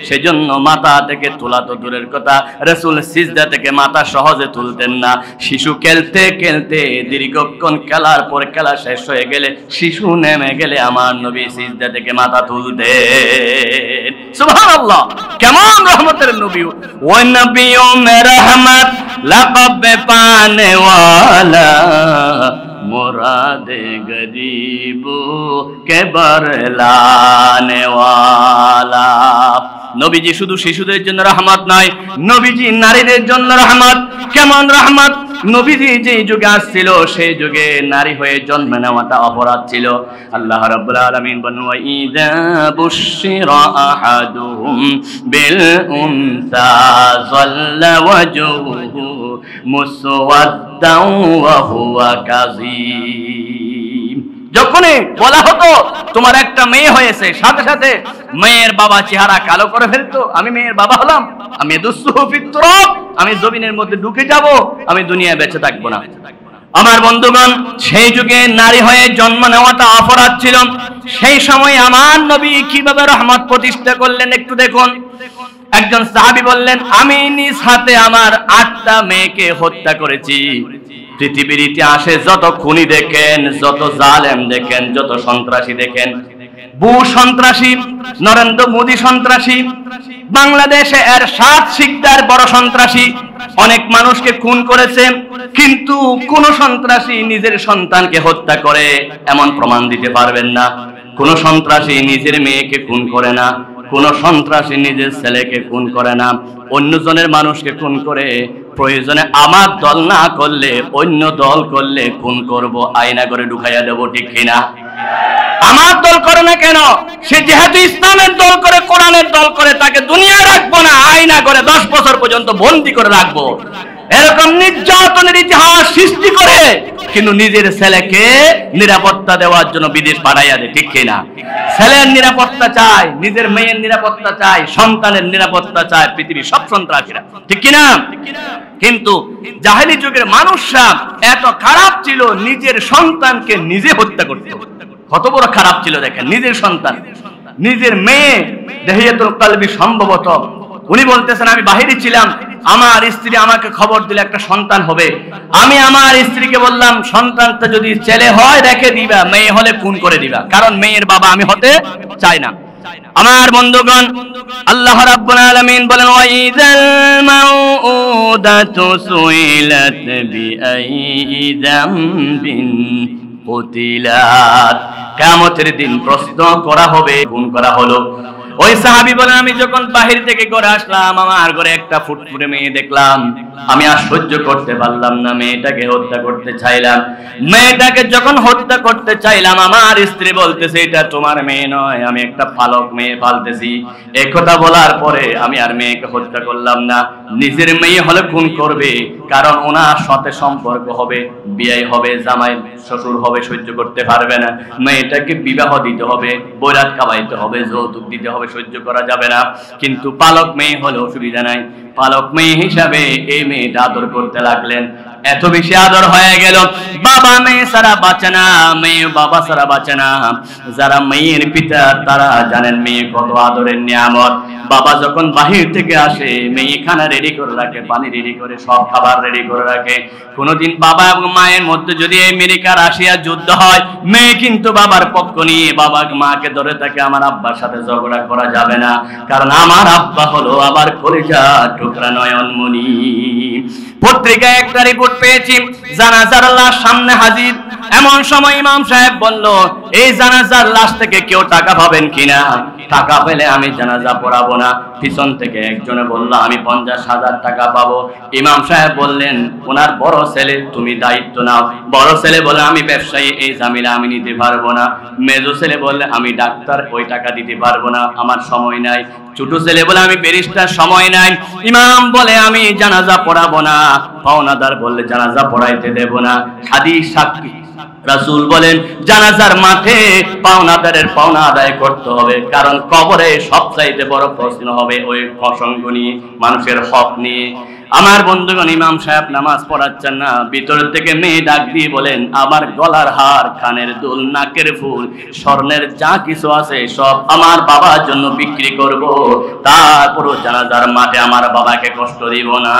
সেজন্য মাথা থেকে তোলা তো দূরের কথা, রাসূল সিজদা থেকে মাথা সহজে তুলতেন না। শিশু খেলতে খেলতে দীর্ঘক্ষণ খেলার পর খেলা শেষ হয়ে গেলে, শিশু নেমে গেলে আমার নবী সিজদা থেকে মাথা তুলতেন। সুবহানাল্লাহ। কেমন রহমতের নবী। ওই নবী ও রহমত লকব পানে ওয়ালা, মুরাদে গরিবো কে বরলানে ওয়ালা। নবীজি শুধু শিশুদের জন্য রহমত নয়, নবীজি নারীদের জন্য রহমত। কেমন রহমত। নবীজি যে যুগে আসছিল সেই যুগে নারী হয়ে জন্ম নেওয়াটা অপরাধ ছিল। আল্লাহ রাব্বুল আলামিন বলেন ওয়া ইযা বুশিরা আহাদুহুম বিল উনসা যাল্লা ওয়াজহুহু মুসওয়াদ্দান ওয়া হুয়া কাযীম। যখনই বলা হতো তোমার একটা মেয়ে হয়েছে, সাথে সাথে মেয়ের বাবা চেহারা কালো করে ফেলতো। আমি মেয়ের বাবা হলাম, আমি দুসসুহু ফিত তুরাব, আমি জমিনের মধ্যে ঢুকে যাব, আমি দুনিয়ায় বেঁচে থাকবো না। আমার বন্ধুগণ, সেই যুগে নারী হয়ে জন্ম নেওয়াটা অপরাধ ছিল। সেই সময় আমার নবী কিভাবে রহমত প্রতিষ্ঠা করলেন একটু দেখুন। একজন সাহাবী বললেন, আমি নিজ হাতে আমার 8টা মেয়েকে হত্যা করেছি। পৃথিবীর ইতিহাসে যত খুনি দেখেন, যত জালেম দেখেন, যত সন্ত্রাসী দেখেন, বুশ সন্ত্রাসী, নরেন্দ্র মোদী সন্ত্রাসী, বাংলাদেশে এরশাদ শিকদার বড় সন্ত্রাসী, অনেক মানুষকে খুন করেছে, কিন্তু কোন সন্ত্রাসী নিজের সন্তানকে হত্যা করে এমন প্রমাণ দিতে পারবেন না। কোন সন্ত্রাসী নিজের মেয়েকে খুন করে না, কোন সন্ত্রাসী নিজের ছেলেকে খুন করে না, অন্যজনের মানুষকে খুন করে। প্রয়োজনে আমার দল না করলে অন্য দল করলে খুন করব, আয়না করে ঢুকাইয়া দেব, ঠিক কিনা? আমার দল করে না কেন? সে যেহেতু ইসলামের দল করে, কোরআনের দল করে, তাকে দুনিয়ায় রাখবো না, আয়না করে 10 বছর পর্যন্ত বন্দী করে রাখবো। এরকম নির্যাতনের ইতিহাস সৃষ্টি করে কিন্তু নিজের ছেলেকে নিরাপত্তা দেওয়ার জন্য বিদেশ পাঠাইয়া দেয়, ঠিক কিনা? ছেলের নিরাপত্তা চায়, নিজের মেয়ের নিরাপত্তা চায়, সন্তানের নিরাপত্তা চায় পৃথিবীর সব সন্ত্রাসীরা, ঠিক কিনা? কিন্তু জাহেলি যুগের মানুষরা এত খারাপ ছিল, নিজের সন্তানকে নিজে হত্যা করত। কত বড় খারাপ ছিল দেখেন। নিজের সন্তান, নিজের মেয়ে দেহিয়াতুল কলবি সম্ভবত, উনি বলতেছেন আমি বাহিরে ছিলাম, আমার স্ত্রী আমাকে খবর দিলে একটা সন্তান হবে। আমি আমার স্ত্রীকে বললাম সন্তানটা যদি ছেলে হয় রেখে দিবা, মেয়ে হলে খুন করে দিবা, কারণ মেয়ের বাবা আমি হতে চাই না। আমার বন্ধুগণ, আল্লাহ রাব্বুল আলামিন বলেন ওয়াইযাল মাউউদাতু সুইলাত বিআইয়ি যামবিন কুতিলাত। কিয়ামতের দিন প্রশ্ন করা হবে, খুন করা হলো। ওই সাহাবী বলেন আমি যখন বাহির থেকে ঘরে আসলাম, আমার ঘরে একটা ফুটফুটে মেয়ে দেখলাম, আমি আর সহ্য করতে পারলাম না, মেয়েটাকে হত্যা করতে চাইলাম। মেয়েটাকে যখন হত্যা করতে চাইলাম, আমার স্ত্রী বলতেছে এটা তোমার মেয়ে নয়, আমি একটা পালক মেয়ে পালতেছি। এই কথা বলার পরে আমি আর মেয়েকে হত্যা করলাম না। নিজের মেয়ে হলে খুন করবে, কারণ ওনার সাথে সম্পর্ক হবে, বিয়ে হবে, জামাই শ্বশুর হবে, সহ্য করতে পারবে না। মেয়েটাকে বিবাহ দিতে হবে, বৈরাত খাওয়াইতে হবে, যৌতুক দিতে হবে, সহ্য করা যাবে না। কিন্তু পালক মেয়ে হলে অসুবিধা নাই। পালক মেয়ে হিসাবে এই মেয়েটা আদর করতে লাগলেন। এত বেশি আদর হয়ে গেল, বাবা মেয়ে সারা বাঁচে না, মেয়ে বাবা সারা বাঁচে না। যারা মেয়ের পিতা তারা জানেন মেয়ে কত আদরের নিয়ামত। বাবা যখন বাহির থেকে আসে মেয়ে খানা রেডি করে রাখে, পানি রেডি করে, সব খাবার রেডি করে রাখে। কোনদিন বাবা এবং মায়ের মধ্যে যদি আমেরিকা রাশিয়া যুদ্ধ হয়, মেয়ে কিন্তু বাবার পক্ষ নিয়ে বাবা মাকে ধরে থাকে, আমার আব্বার সাথে ঝগড়া করা যাবে না, কারণ আমার আব্বা হলো আবার কলিজা টুকরা নয়নমণি। পত্রিকায় একটা রিপোর্ট পেয়েছি, জানাজার লাশ সামনে হাজির। এমন সময় ইমাম সাহেব বলল, এই জানাজার লাশ থেকে কেউ টাকা পাবেন কিনা? টাকা পেলে আমি জানাজা পড়াবো না। পিছন থেকে একজনে বলল, আমি 50,000 টাকা পাবো। ইমাম সাহেব বললেন, ওনার বড় ছেলে, তুমি দায়িত্ব নাও। বড় ছেলে বলে, আমি ব্যবসায়ী, এই ঝামেলা আমি নিতে পারবো না। মেজো ছেলে বললে, আমি ডাক্তার, ওই টাকা দিতে পারবো না, আমার সময় নাই। ছোট ছেলে বলে, আমি ব্যারিস্টার, সময় নাই। ইমাম বলে, আমি জানাজা পড়াবো না। পাওনাদার বললে, জানাজা পড়াইতে দেব না। হাদিস সাক্ষী, রাসূল বলেন, জানাজার মাঠে পাওনাদারের পাওনা আদায় করতে হবে, কারণ কবরে সবচাইতে বড় প্রশ্ন হবে ওই প্রসঙ্গ নিয়ে, মানুষের হক নিয়ে। আমার বন্ধুগণ, ইমাম সাহেব নামাজ পড়াচ্ছেন না, ভিতর থেকে মেয়ে ডাক দিয়ে বলেন, আমার গলার হার, কানের দুল, নাকের ফুল, স্বর্ণের যা কিছু আছে সব আমার বাবার জন্য বিক্রি করব, তারপরও জানাজার মাঠে আমার বাবাকে কষ্ট দিব না।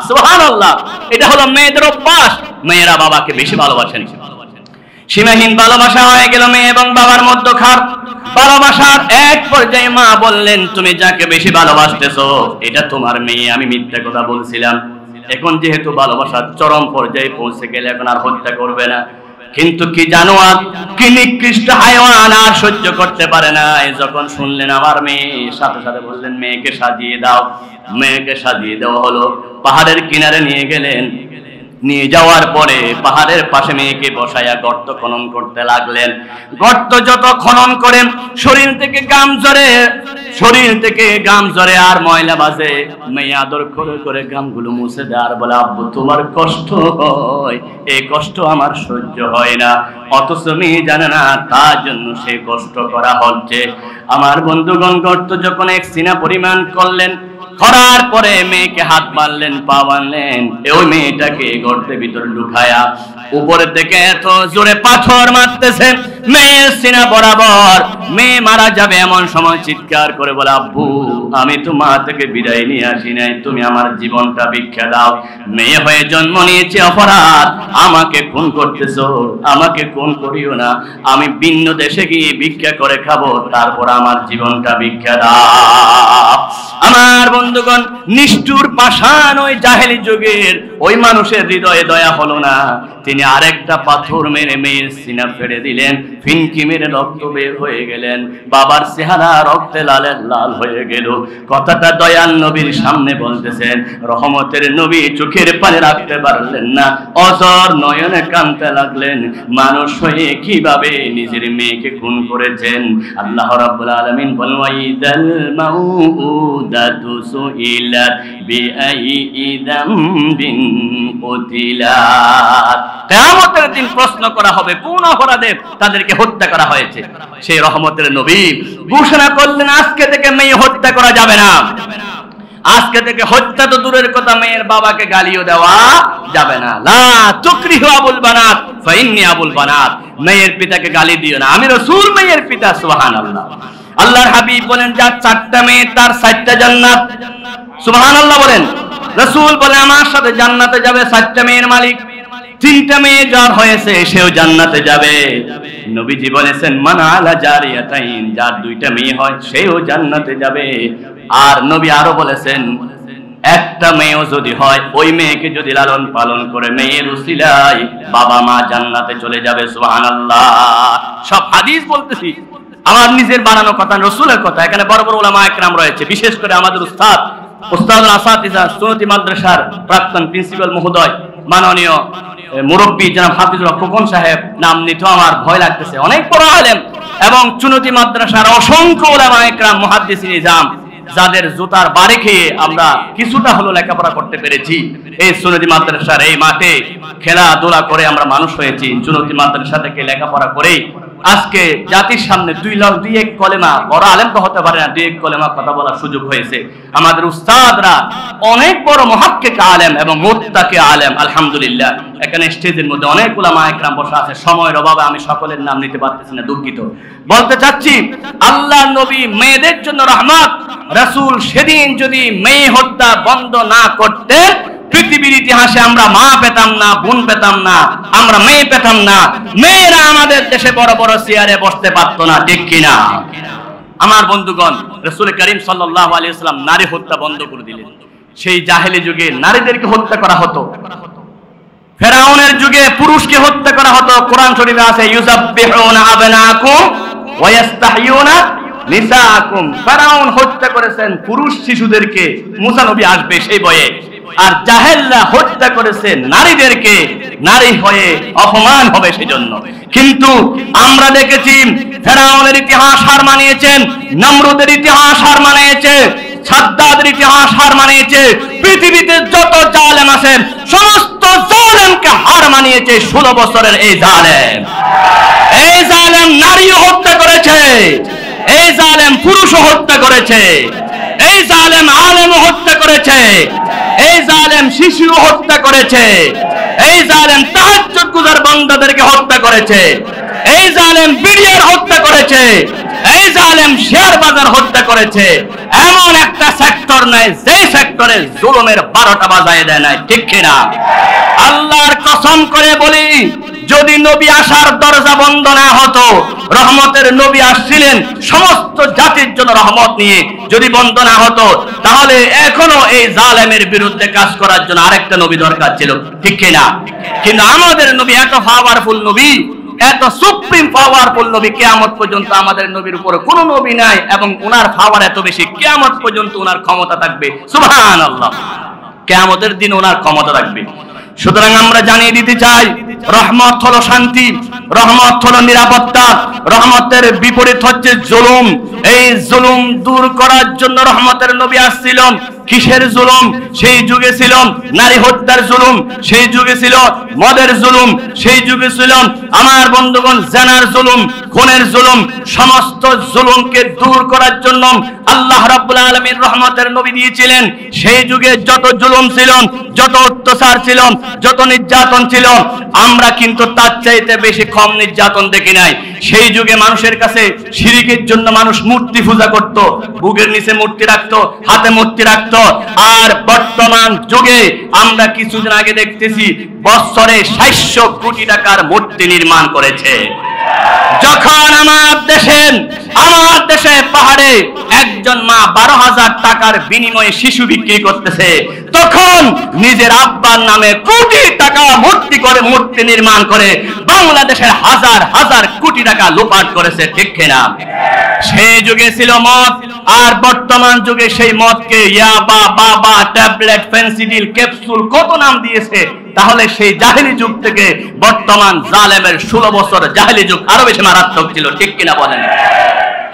সুবহানাল্লাহ। এটা হলো মেয়েদের অভ্যাস, মেয়েরা বাবাকে বেশি ভালোবাসেন। সীমাহীন ভালোবাসা হয়ে গেল মেয়ে এবং বাবার মধ্যখার ভালোবাসার এক পর্যায়ে মা বললেন, তুমি যাকে বেশি ভালোবাসতেছো এটা তোমার মেয়ে, আমি মিথ্যা কথা বলছিলাম। এখন যেহেতু ভালোবাসার চরম পর্যায়ে পৌঁছে গেলে এখন আর হত্যা করবে না। কিন্তু কি জানোয়ার, কি নিকৃষ্ট হায়াওয়ান আর সহ্য করতে পারে না। যখন শুনলেন আমার মেয়ে, সাথে সাথে বললেন, মেয়েকে সাজিয়ে দাও। মেয়েকে সাজিয়ে দেওয়া হলো, পাহাড়ের কিনারে নিয়ে গেলেন। নিয়ে যাওয়ার পরে পাহাড়ের পাশে মেয়েকে বসায়া গর্ত খনন করতে লাগলেন। গর্ত যত খনন করেন শরীর থেকে গাম ঝরে আর ময়লা বাজে। মেয়ে আদর করে করে গামগুলো মুছে দেয় আর বলে, আব্বু তোমার কষ্ট হয়, এই কষ্ট আমার সহ্য হয় না। অথচ মেয়ে জানে না তার জন্য সে কষ্ট করা হচ্ছে। আমার বন্ধুগণ, গর্ত যখন এক সিনা পরিমাণ করলেন, করার পরে মেয়েকে হাত মারলেন, পা মারলেন, ওই মেয়েটাকে গর্তের ভিতরে ঢুকায়া উপরের থেকে এত জোরে পাথর মারতেছেন মেয়ের সিনা বরাবর। মেয়ে মারা যাবে এমন সময় চিৎকার করে বলে, আব্বু আমি তো মা থেকে বিদায় নিয়ে আসি নাই, তুমি আমার জীবনটা ভিক্ষা দাও। মেয়ে হয়ে জন্ম নিয়েছে অপরাধ, আমাকে খুন করতেছো, আমাকে খুন করিও না। আমি ভিন্ন দেশে গিয়ে ভিক্ষা করে খাবো, তারপর আমার জীবনটা ভিক্ষা দাও। আমার বন্ধুগণ, নিষ্ঠুর পাষাণ ওই জাহেলি যুগের ওই মানুষের হৃদয়ে দয়া হলো না। তিনি আরেকটা পাথর মেরে মেয়ের সিনা ফেড়ে দিলেন, ফিনকি মেরে রক্ত বের হয়ে গেলেন। বাবার চেহারা রক্তে লালের লাল হয়ে গেল। কথাটা দয়াল নবীর সামনে বলতেছেন। রহমতের নবী চোখের পানি রাখতে পারলেন না, অঝর নয়নে কাঁদতে লাগলেন। মানুষ হয়ে কিভাবে নিজের মেয়েকে খুন করেছেন। আল্লাহ রাব্বুল আলামিন বলেন, ওয়াইদাল মাউউদাতু সুইলাত বিআইই যামবিন কুতিলাত। কিয়ামতের দিন প্রশ্ন করা হবে কোন অপরাধে তাদেরকে হত্যা করা হয়েছে। সেই রহমতের নবী ঘোষণা করলেন, আজকে থেকে মেয়ে হত্যা করা যাবে না। আজকে থেকে হত্যা তো দূরের কথা, মেয়ের বাবাকে গালিও দেওয়া যাবে না। লা তুকরিহু আবুল বানাত ফাইন্নী আবুল বানাত। মেয়ের পিতাকে গালি দিও না, আমি রাসূল মেয়ের পিতা। সুবহানাল্লাহ। আল্লাহর হাবিব বলেন, যার 4টা মেয়ে তার 4টা জান্নাত। সুবহানাল্লাহ বলেন। রাসূল বলে, আমার সাথে জান্নাতে যাবে 4টা মেয়ের মালিক। 3টা মেয়ে যার হয়েছে সেও জান্নাতে যাবে। নবীজি বলেছেন, মান আলা জারিয়াতাইন, যার 2টা মেয়ে হয় সেও জান্নাতে যাবে। আর নবী আরো বলেছেন, একটা মেয়েও যদি হয়, ওই মেয়েকে যদি লালন পালন করে মেয়ের উসিলায় বাবা মা জান্নাতে চলে যাবে। সুবহানাল্লাহ। সব হাদিস বলতেছি, আমার নিজের বানানো কথা, রাসূলের কথা। এখানে বড় বড় উলামা একরাম রয়েছে, বিশেষ করে আমাদের উস্তাদুল আসাতিজা সুন্নতি মাদ্রাসার প্রাক্তন প্রিন্সিপাল মহোদয়, মাননীয় মুরব্বী জনাব হাফিজুর খোকন সাহেব, নাম নিতে আমার ভয় লাগতেছে। অনেক বড় আলেম এবং সুন্নতি মাদ্রাসার অসংখ্য উলামা একরাম, মুহাদ্দিসিন ইজাম, যাদের জুতার বাড়ি খেয়ে আমরা কিছুটা হলো লেখাপড়া করতে পেরেছি। এই সুন্নতি মাদ্রাসার এই মাঠে খেলাধুলা করে আমরা মানুষ হয়েছি। সুন্নতি মাদ্রাসা থেকে লেখাপড়া করেই আজকে জাতির সামনে 2 কলেমা, বড় আলেম তো হতে পারে না, 2 কলেমা কথা বলার সুযোগ হয়েছে। আমাদের উস্তাদরা অনেক বড় মুহাক্কিক আলেম এবং মুত্তাকি আলেম, আলহামদুলিল্লাহ। এখানে স্টেজের মধ্যে অনেক উলামা একরাম বসে আছে। সময়ের অভাবে আমি সকলের নাম নিতে পারতেছি না, দুঃখিত। বলতে চাচ্ছি, আল্লাহ নবী মেয়েদের জন্য রহমত, রাসূল সেদিন যদি মেয়ে হত্যা বন্ধ না করতে, পৃথিবীর ইতিহাসে আমরা মা পেতাম না, বোন পেতাম না, আমরা মেয়ে পেতাম না। মেয়েরা আমাদের দেশে বড় বড় চেয়ারে বসতে পারতো না, ঠিক কিনা? আমার বন্ধুগণ, রাসূল করিম সাল্লাল্লাহু আলাইহি ওয়াসাল্লাম নারী হত্যা বন্ধ করে দিলেন। সেই জাহেলি যুগে নারীদেরকে হত্যা করা হতো, ফেরাউনের যুগে পুরুষকে হত্যা করা হতো। কোরআন শরীফে আছে ইউযাব্বিহুনা আবনাকুম ওয়া ইস্তাহয়ুনা নিসাআকুম। ফেরাউন হত্যা করেছেন পুরুষ শিশুদেরকে, মুসা নবী আসবে সেই ভয়ে। আর জাহেলরা হত্যা করেছে নারীদেরকে, নারী হয়ে অপমান হবে সেজন্য। কিন্তু আমরা দেখেছি ফেরাউনের ইতিহাস হার মানিয়েছেন, নমরুদের ইতিহাস হার মানিয়েছে, সাদ্দাদের ইতিহাস হার মানিয়েছে। পৃথিবীতে যত জালেম আছেন সমস্ত জালেমকে হার মানিয়েছে 16 বছরের এই জালেম। এই জালেম নারীও হত্যা করেছে, এই জালেম পুরুষও হত্যা করেছে, এই জালেম আলেমও হত্যা করেছে, এই জালেম শিশুও হত্যা করেছে, এই জালেম তাহাজ্জুদ গুজার বান্দাদেরকে হত্যা করেছে, এই জালেম বিডিআর হত্যা করেছে, এই জালেম শেয়ার বাজার হত্যা করেছে। এমন একটা সেক্টর নাই যে সেক্টরে জুলুমের 12টা বাজায় দেয় নাই, ঠিক কিনা? আল্লাহর কসম করে বলি, যদি নবী আসার দরজা বন্ধ না হতো, রহমতের নবী আসছিলেন সমস্ত জাতির জন্য রহমত নিয়ে, যদি বন্ধ না হতো তাহলে এখনো এই জালেমের বিরুদ্ধে কাজ করার জন্য আরেকটা নবী দরকার ছিল, ঠিক কিনা? কিন্তু আমাদের নবী এত পাওয়ারফুল নবী, এত সুপ্রিম পাওয়ারফুল নবী, কিয়ামত পর্যন্ত আমাদের নবীর উপরে কোনো নবী নাই এবং ওনার পাওয়ার এত বেশি, কিয়ামত পর্যন্ত ওনার ক্ষমতা থাকবে। সুবহানাল্লাহ, কিয়ামতের দিন ওনার ক্ষমতা থাকবে। সুতরাং আমরা জানিয়ে দিতে চাই, রহমত হলো শান্তি, রহমত হলো নিরাপত্তা, রহমতের বিপরীত হচ্ছে জুলুম। এই জুলুম দূর করার জন্য রহমতের নবী আসছিলেন। কিসের জুলুম? সেই যুগে ছিল নারী হত্যার জুলুম, সেই যুগে ছিল মদের জুলুম, সেই যুগে ছিল আমার বন্ধুগণ জেনার জুলুম, খুনের জুলুম। সমস্ত জুলুমকে দূর করার জন্য আল্লাহ রাব্বুল আলামিন রহমতের নবী দিয়েছিলেন। সেই যুগে যত জুলুম ছিল, যত অত্যাচার ছিল, যত নির্যাতন ছিল, আমরা কিন্তু তার চাইতে বেশি কম নির্যাতন দেখি নাই। সেই যুগে মানুষের কাছে শিরকের জন্য মানুষ মূর্তি পূজা করত, বুকের নিচে মূর্তি রাখতো, হাতে মূর্তি রাখতো। আর বর্তমান যুগে আমরা কিছুদিন আগে দেখতেছি বছরে 700 কোটি টাকার মূর্তি নির্মাণ করেছে। যখন আমার দেশে পাহাড়ে একজন মা 12,000 টাকার বিনিময়ে শিশু বিক্রি করতেছে, তখন নিজের আব্বার নামে কোটি টাকা মূর্তি নির্মাণ করে বাংলাদেশের হাজার হাজার কোটি টাকা লুপাট করেছে, ঠিক কিনা? সেই যুগে ছিল মদ, আর বর্তমান যুগে সেই মদকে ইয়াবা, বাবা, ট্যাবলেট, ফেন্সিডিল, ক্যাপসুল কত নাম দিয়েছে। তাহলে সেই জাহেলি যুগ থেকে বর্তমান জালেমের 16 বছর জাহেলি যুগ আরো বেশি মারাত্মক ছিল, ঠিক কিনা বলেন?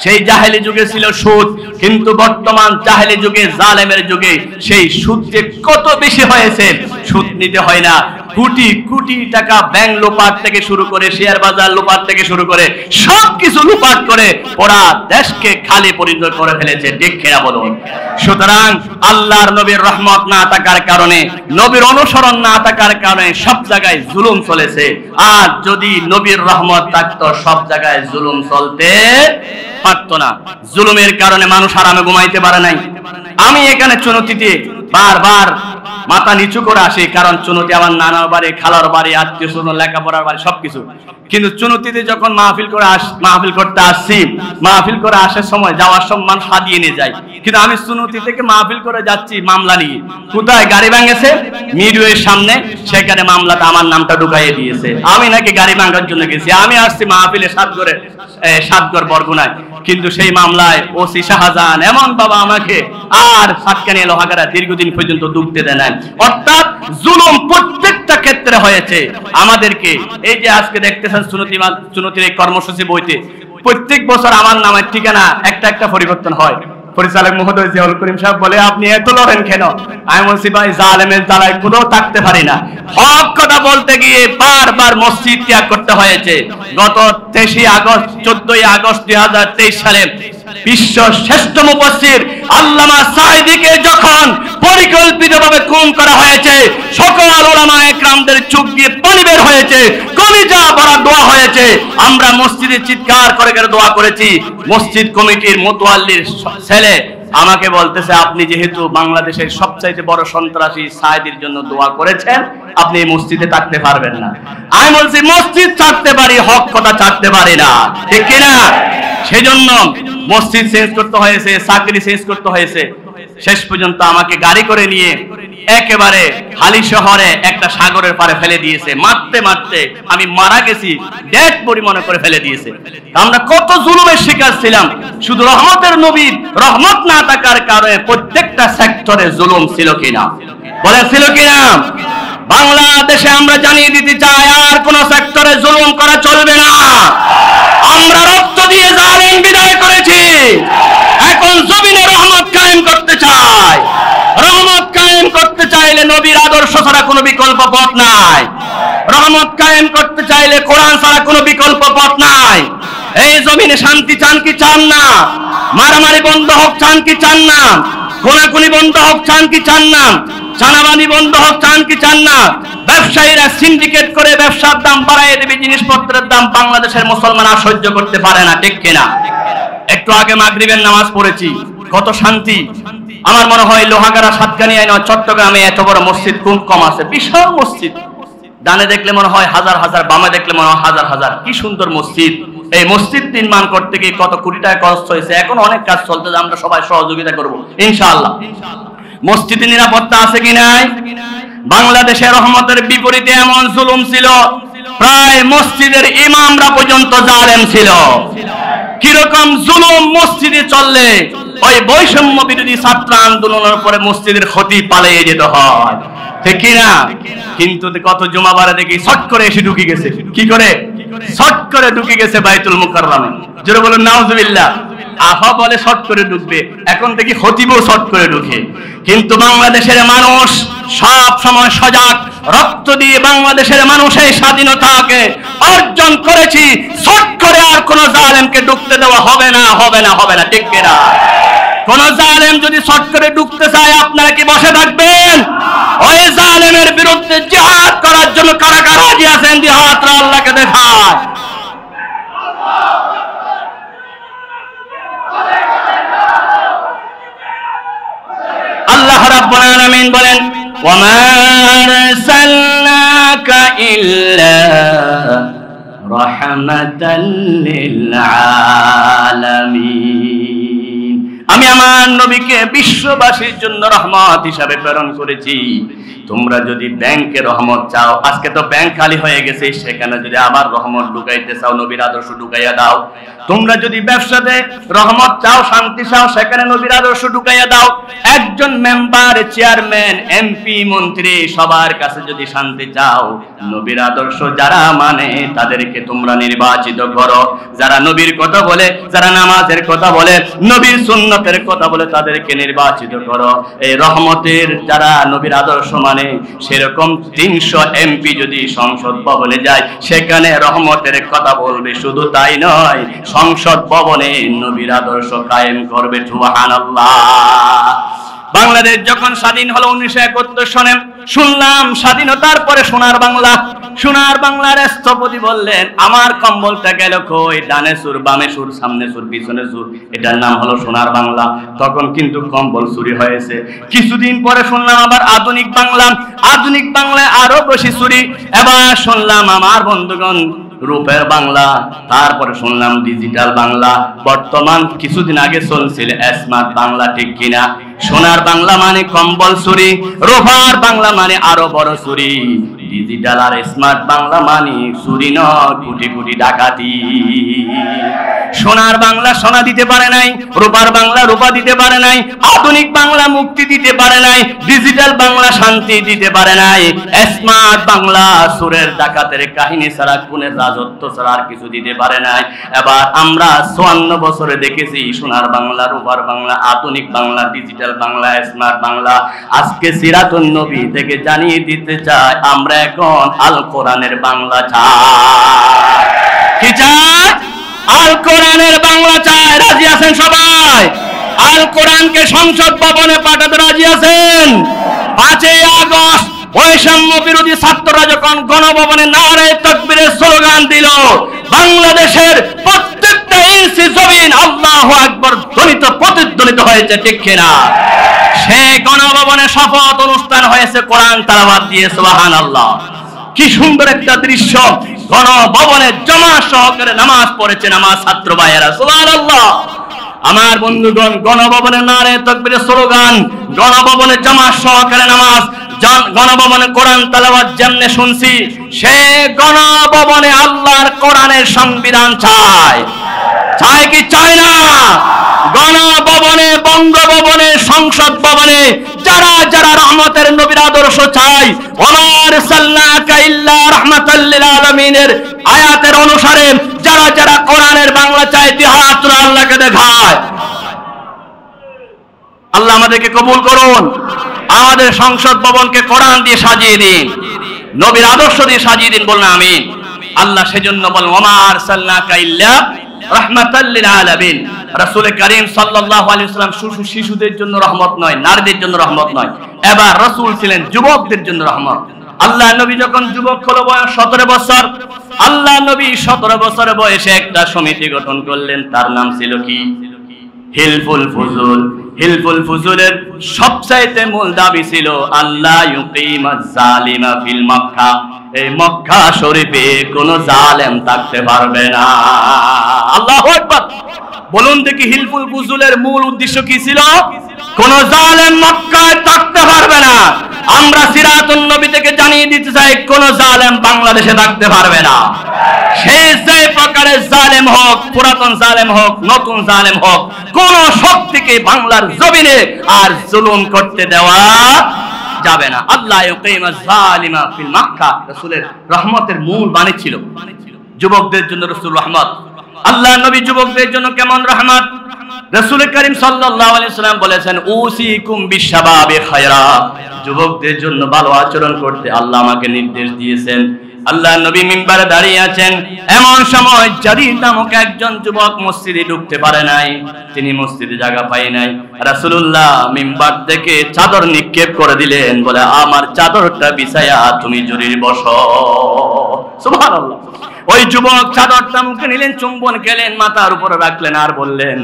সেই জাহেলি যুগে ছিল সুদ, কিন্তু বর্তমান জাহেলি যুগে জালেমের যুগে সেই সুদ যে কত বেশি হয়েছে, সুদ নিতে হয় না, কোটি কোটি টাকা ব্যাংক লুপাট থেকে শুরু করে শেয়ার বাজার লুপাট থেকে শুরু করে সবকিছু লুপাট করে ওরা দেশকে খালি পরিণত করে ফেলেছে, ঠিক কিনা বলুন? সুতরাং আল্লাহর নবীর রহমত না থাকার কারণে, নবীর অনুসরণ না থাকার কারণে সব জায়গায় জুলুম চলেছে। আর যদি নবীর রহমত থাকতো সব জায়গায় জুলুম চলতে পারতো না। জুলুমের কারণে মানুষ আরামে ঘুমাইতে পারে নাই। আমি এখানে চুনতিতে বারবার মাথা নিচু করে আসি, কারণ চুনতি আমার নানার বাড়ি, খালার বাড়ি, আত্মীয় স্বজন, লেখাপড়ার বাড়ি, সবকিছু। কিন্তু চুনতিতে যখন মাহফিল করতে আসছি, মাহফিল করে আসার সময় যাওয়ার সময় মানুষ হাদিয়ে নিয়ে যায়। কিন্তু আমি চুনতি থেকে মাহফিল করে যাচ্ছি মামলা নিয়ে। কোথায়? গাড়ি ভাঙেছে মিরওয়ের সামনে, সেখানে মামলাটা আমার নামটা ঢুকাইয়ে দিয়েছে। আমি নাকি গাড়ি ভাঙার জন্য গেছি, আমি আসছি মাহফিলে সাতগড় বরগুনায়। কিন্তু সেই মামলায় ওসি শাহজাহান এমন বাবা আমাকে আর সাতকানি লোহাগাড়া দীর্ঘদিন পর্যন্ত ঢুকতে দেয় নাই। অর্থাৎ জুলুম প্রত্যেকটা ক্ষেত্রে হয়েছে আমাদেরকে। এই যে আজকে দেখতেছেন চুনতির এই কর্মসূচি বইতে প্রত্যেক বছর আমার নামের ঠিকানা একটা পরিবর্তন হয়। পরিচালক মহোদয় জিয়াউল করিম সাহেব বলে, আপনি এত লড়েন কেন? আমি বলছি, ভাই জালেমের জ্বালায় কোথাও থাকতে পারি না। হক কথা বলতে গিয়ে বারবার মসজিদ ত্যাগ করতে হয়েছে। গত 23 আগস্ট 14 আগস্ট 2023 সালে বিশ্ব শ্রেষ্ঠ মুফাসসির আল্লামা সাঈদীকে যখন পরিকল্পিতভাবে খুন করা হয়েছে, সকল উলামায়ে কেরামদের চোখ দিয়ে পানি বের হয়েছে, কলিজা ভরা দোয়া হয়েছে। আমরা মসজিদে চিৎকার করে দোয়া করেছি। মসজিদ কমিটির মুতাওয়াল্লির ছেলে আমাকে বলতেছে আপনি যেহেতু বাংলাদেশের সবচাইতে বড় সন্ত্রাসী সাঈদীর জন্য দোয়া করেছেন, আপনি এই মসজিদে থাকতে পারবেন না। আমি বলছি মসজিদ ছাড়তে পারি, হক কথা ছাড়তে পারি না, ঠিক কিনা? সেজন্য মসজিদ চেঞ্জ করতে হয়েছে, চাকরি চেঞ্জ করতে হয়েছে। শেষ পর্যন্ত আমাকে গাড়ি করে নিয়ে একেবারে হালি শহরে একটা সাগরের পারে ফেলে দিয়েছে। মারতে মারতে আমি মারা গেছি, ডেড বডি মনে করে ফেলে দিয়েছে। আমরা কত জুলুমের শিকার ছিলাম। শুধু রহমতের নবীর রহমত না থাকার কারণে প্রত্যেকটা সেক্টরে জুলুম ছিল কিনা, বলে ছিল কিনা? বাংলাদেশে আমরা জানিয়ে দিতে চাই আর কোন সেক্টরে জুলুম করা চলবে না। আমরা রক্ত দিয়ে জালেম বিদায় করেছি, এখন জমিনে রহমত কায়েম করতে চাই। রহমত কায়েম করতে চাইলে নবীর আদর্শ ছাড়া কোনো বিকল্প পথ নাই। রহমত কায়েম করতে চাইলে কোরআন ছাড়া কোনো বিকল্প পথ নাই। এই জমিনে শান্তি চান কি চান না? মারামারি বন্ধ হোক চান কি চান না? খুনাখুনি বন্ধ হোক চান কি চান না? চাঁদাবাজি বন্ধ হোক চান কি চান না? ব্যবসায়ীরা সিন্ডিকেট করে ব্যবসার দাম বাড়ায় দেবে, জিনিসপত্রের দাম বাংলাদেশের মুসলমান আর সহ্য করতে পারে না, ঠিক কিনা? একটু আগে মাগরিবের নামাজ পড়েছি, কত শান্তি। আমার মনে হয় লোহাগাড়া, সাতকানিয়ায় নয়, চট্টগ্রামে এত বড় মসজিদ খুব কম আছে। বিশাল মসজিদ, ডানে দেখলে মনে হয় হাজার হাজার, বামে দেখলে মনে হয় হাজার হাজার। কি সুন্দর মসজিদ। এই মসজিদ নির্মাণ করতে গিয়ে কত কোটি টাকা খরচ হয়েছে। এখন অনেক কাজ চলতেছে, আমরা সবাই সহযোগিতা করব ইনশাআল্লাহ। মসজিদে নিরাপত্তা আছে কি নাই? বাংলাদেশে রহমতের বিপরীতে এমন জুলুম ছিল, প্রায় মসজিদের ইমামরা পর্যন্ত জালেম ছিল। কিরকম জুলুম মসজিদে চললে ওই বৈষম্য বিরোধী ছাত্র আন্দোলনের পরে মসজিদের ক্ষতি পালিয়ে যেতে হয়, ঠিক কিনা? কিন্তু কত জুমাবারে দেখি শট করে এসে ঢুকে গেছে। কি করে? শট করে ঢুকে গেছে বাইতুল মুকাররমে। জোরে বলুন নাউজুবিল্লাহ। আফা বলে শট করে ঢুকবে, এখন দেখি খতিবও শট করে ঢুকে। কিন্তু বাংলাদেশের মানুষ সব সময় সজাগ। রক্ত দিয়ে বাংলাদেশের মানুষের স্বাধীনতাকে অর্জন করেছি। শট করে আর কোন জালেমকে ঢুকতে দেওয়া হবে না, হবে না, হবে না, ঠিক কিনা? কোন জালেম যদি শট করে ঢুকতে চায়, আপনারা কি বসে থাকবেন? ওই জালেমের বিরুদ্ধে জিহাদ করার জন্য কারা কারা রাজি আছেন? জিহাদরা আল্লাহকে দেখায়। আল্লাহ রাব্বুল আলামিন বলেন, ওয়া মা আরসালনাকা ইল্লা রাহমাতাল লিল আলামিন। আমি আমার নবীকে বিশ্ববাসীর জন্য রহমত হিসাবে প্রেরণ করেছি। তোমরা যদি ব্যাংকে রহমত চাও, আজকে তো ব্যাংক খালি হয়ে গেছে, সেখানে যদি আবার রহমত ঢুকাইতে চাও, নবীর আদর্শ ঢুকাইয়া দাও। তোমরা যদি ব্যবসাতে রহমত চাও, শান্তি চাও, সেখানে নবীর আদর্শ ঢুকাইয়া দাও। একজন মেম্বার, চেয়ারম্যান, এমপি, মন্ত্রী সবার কাছে যদি শান্তি চাও, নবীর আদর্শ যারা মানে তাদেরকে তোমরা নির্বাচিত করো। যারা নবীর কথা বলে, যারা নামাজের কথা বলে, নবীর সুন্নতের কথা বলে, তাদেরকে নির্বাচিত করো। এই রহমতের যারা নবীর আদর্শ মানে, সেরকম 300 এমপি যদি সংসদ ভবনে যায়, সেখানে রহমতের কথা বলবে। শুধু তাই নয়, সংসদ ভবনে নবীর আদর্শ কায়েম করবে। সুবহানাল্লাহ। বাংলাদেশ যখন স্বাধীন হলো 1971 সনে, শুনলাম স্বাধীনতার পরে সোনার বাংলা। সোনার বাংলার স্থপতি বললেন, আমার কম্বলটা গেল কই? ডানে সুর, বামে সুর, সামনে সুর, পিছনে সুর, এটার নাম হলো সোনার বাংলা। তখন কিন্তু কম্বল চুরি হয়েছে। কিছুদিন পরে শুনলাম আবার আধুনিক বাংলা। আধুনিক বাংলায় আরো বেশি চুরি। এবার শুনলাম আমার বন্ধুগণ রূপের বাংলা, তারপরে শুনলাম ডিজিটাল বাংলা, বর্তমান কিছুদিন আগে চলছিল স্মার্ট বাংলা, ঠিক কিনা? সোনার বাংলা মানে কম্বল চুরি, রূপার বাংলা মানে আরো বড় চুরি। ডিজিটাল আর স্মার্ট বাংলা মানে চুরি নয়, কোটি কোটি ডাকাতি। সোনার বাংলা সোনা দিতে পারে নাই, রূপার বাংলা রূপা দিতে পারে নাই, আধুনিক বাংলা মুক্তি দিতে পারে নাই, ডিজিটাল বাংলা শান্তি দিতে পারে নাই, স্মার্ট বাংলা সুরের ডাকাতের কাহিনী ছাড়া, খুনের রাজত্ব ছাড়া আর কিছু দিতে পারে নাই। এবার আমরা 54 বছরে দেখেছি সোনার বাংলা, রূপার বাংলা, আধুনিক বাংলা, ডিজিটাল বাংলা, স্মার্ট বাংলা। আজকে সিরাতুন নবী থেকে জানিয়ে দিতে চাই, আমরা এখন আল কোরআনের বাংলা চাই। কি চাই? আল কোরআনের বাংলা চাই। রাজি আছেন সবাই? আল কোরআনকে সংসদ ভবনে পাঠাতে রাজি আছেন? 5ই আগস্ট বৈষম্য বিরোধী ছাত্ররা যখন গণভবনে নারে তাকবীরের স্লোগান দিল, বাংলাদেশের প্রত্যেকটা প্রত্যেকটা ইঞ্চি জমিন আল্লাহু আকবার ধ্বনিত প্রতিধ্বনিত হয়েছে, ঠিক কিনা? সেই গণভবনে শপথ অনুষ্ঠান হয়েছে কোরআন তেলাওয়াত দিয়ে, সুবহানাল্লাহ। কি সুন্দর একটা দৃশ্য, গণভবনে জামাত সহকারে নামাজ পড়েছেন আমার ছাত্র ভাইয়েরা, সুবহানাল্লাহ। আমার বন্ধুগণ, গণভবনে নারে তাকবীরের স্লোগান, গণভবনে জামাত সহকারে নামাজ, গণভবনে কোরআন তেলাওয়াত যেমনে শুনছি, সে গণভবনে আল্লাহর কোরআনের সংবিধান চায়, চায় কি চায় না? গণভবনে, বঙ্গভবনে, সংসদ ভবনে যারা যারা রহমতের নবীর আদর্শ চায়, ওমা আরসালনাকা ইল্লা রাহমাতাল লিল আলামিনের আয়াতের অনুসারে যারা যারা কোরআনের বাংলা চায়, হাত তুলে আল্লাহকে দেখায়। আল্লাহ আমাদেরকে কবুল করুন, আমাদের সংসদ ভবনকে কোরআন দিয়ে সাজিয়ে দিন, নবীর আদর্শ দিয়ে সাজিয়ে দিন, বলুন আমিন। আল্লাহ সেজন্য বলেন, ওমা আরসালনাকা ইল্লা রাহমাতাল লিল আলামিন। রাসূল করিম সাল্লাল্লাহু আলাইহি ওয়াসাল্লাম শিশুদের জন্য রহমত নয়, নারীদের জন্য রহমত নয়, এবার রাসূল ছিলেন যুবকদের জন্য রহমত। আল্লাহ নবী যখন যুবক হলো, বয়স 17 বছর, আল্লাহ নবী 17 বছর বয়সে একটা সমিতি গঠন করলেন, তার নাম ছিল কি? হিলফুল ফুজুল। হিলফুল ফুজুলের সবচাইতে মূল দাবি ছিল আল্লাহ ইউকিমাজ জালিমা ফিল মক্কা, এই মক্কা শরীফে কোন জালেম থাকতে পারবে না। আল্লাহু আকবার। বলুন দেখি, হিলফুল ফুজুলের মূল উদ্দেশ্য কি ছিল? কোন জালেম মক্কায় থাকতে পারবে না। আমরা সিরাতুন নবী থেকে জানিয়ে দিতে চাই, কোন জালেম বাংলাদেশে থাকতে পারবে না। সেই যে প্রকারের জালেম হোক, পুরাতন জালেম হোক, নতুন জালেম হোক, কোন শক্তিকে বাংলার জমিনে আর জুলুম করতে দেওয়া যাবে না। আল্লাহ ইউকিমাজ জালিমা ফিল মক্কা, রাসূলের রহমতের মূল বাণী ছিল যুবকদের জন্য রাসূল রহমত। আল্লাহ নবী যুবকদের জন্য কেমন রহমত? রাসূল করিম সাল্লাল্লাহু আলাইহি ওয়াসাল্লাম বলেছেন, উসিকুম বিশাবাবি খায়রা, যুবকদের জন্য ভালো আচরণ করতে আল্লাহ আমাকে নির্দেশ দিয়েছেন। আল্লাহ নবী মিম্বারে দাঁড়িয়ে আছেন, এমন সময় জারির নামক একজন যুবক মসজিদে ঢুকতে পারে নাই, তিনি মসজিদে জায়গা পায় নাই। রাসূলুল্লাহ মিম্বার থেকে চাদর নিক্ষেপ করে দিলেন, বলে আমার চাদরটা বিছায়া তুমি জরির বসো। সুবহানাল্লাহ। ওই যুবক চাদরটা মুখে নিলেন, চুম্বন খেলেন, মাথার উপরে রাখলেন, আর বললেন,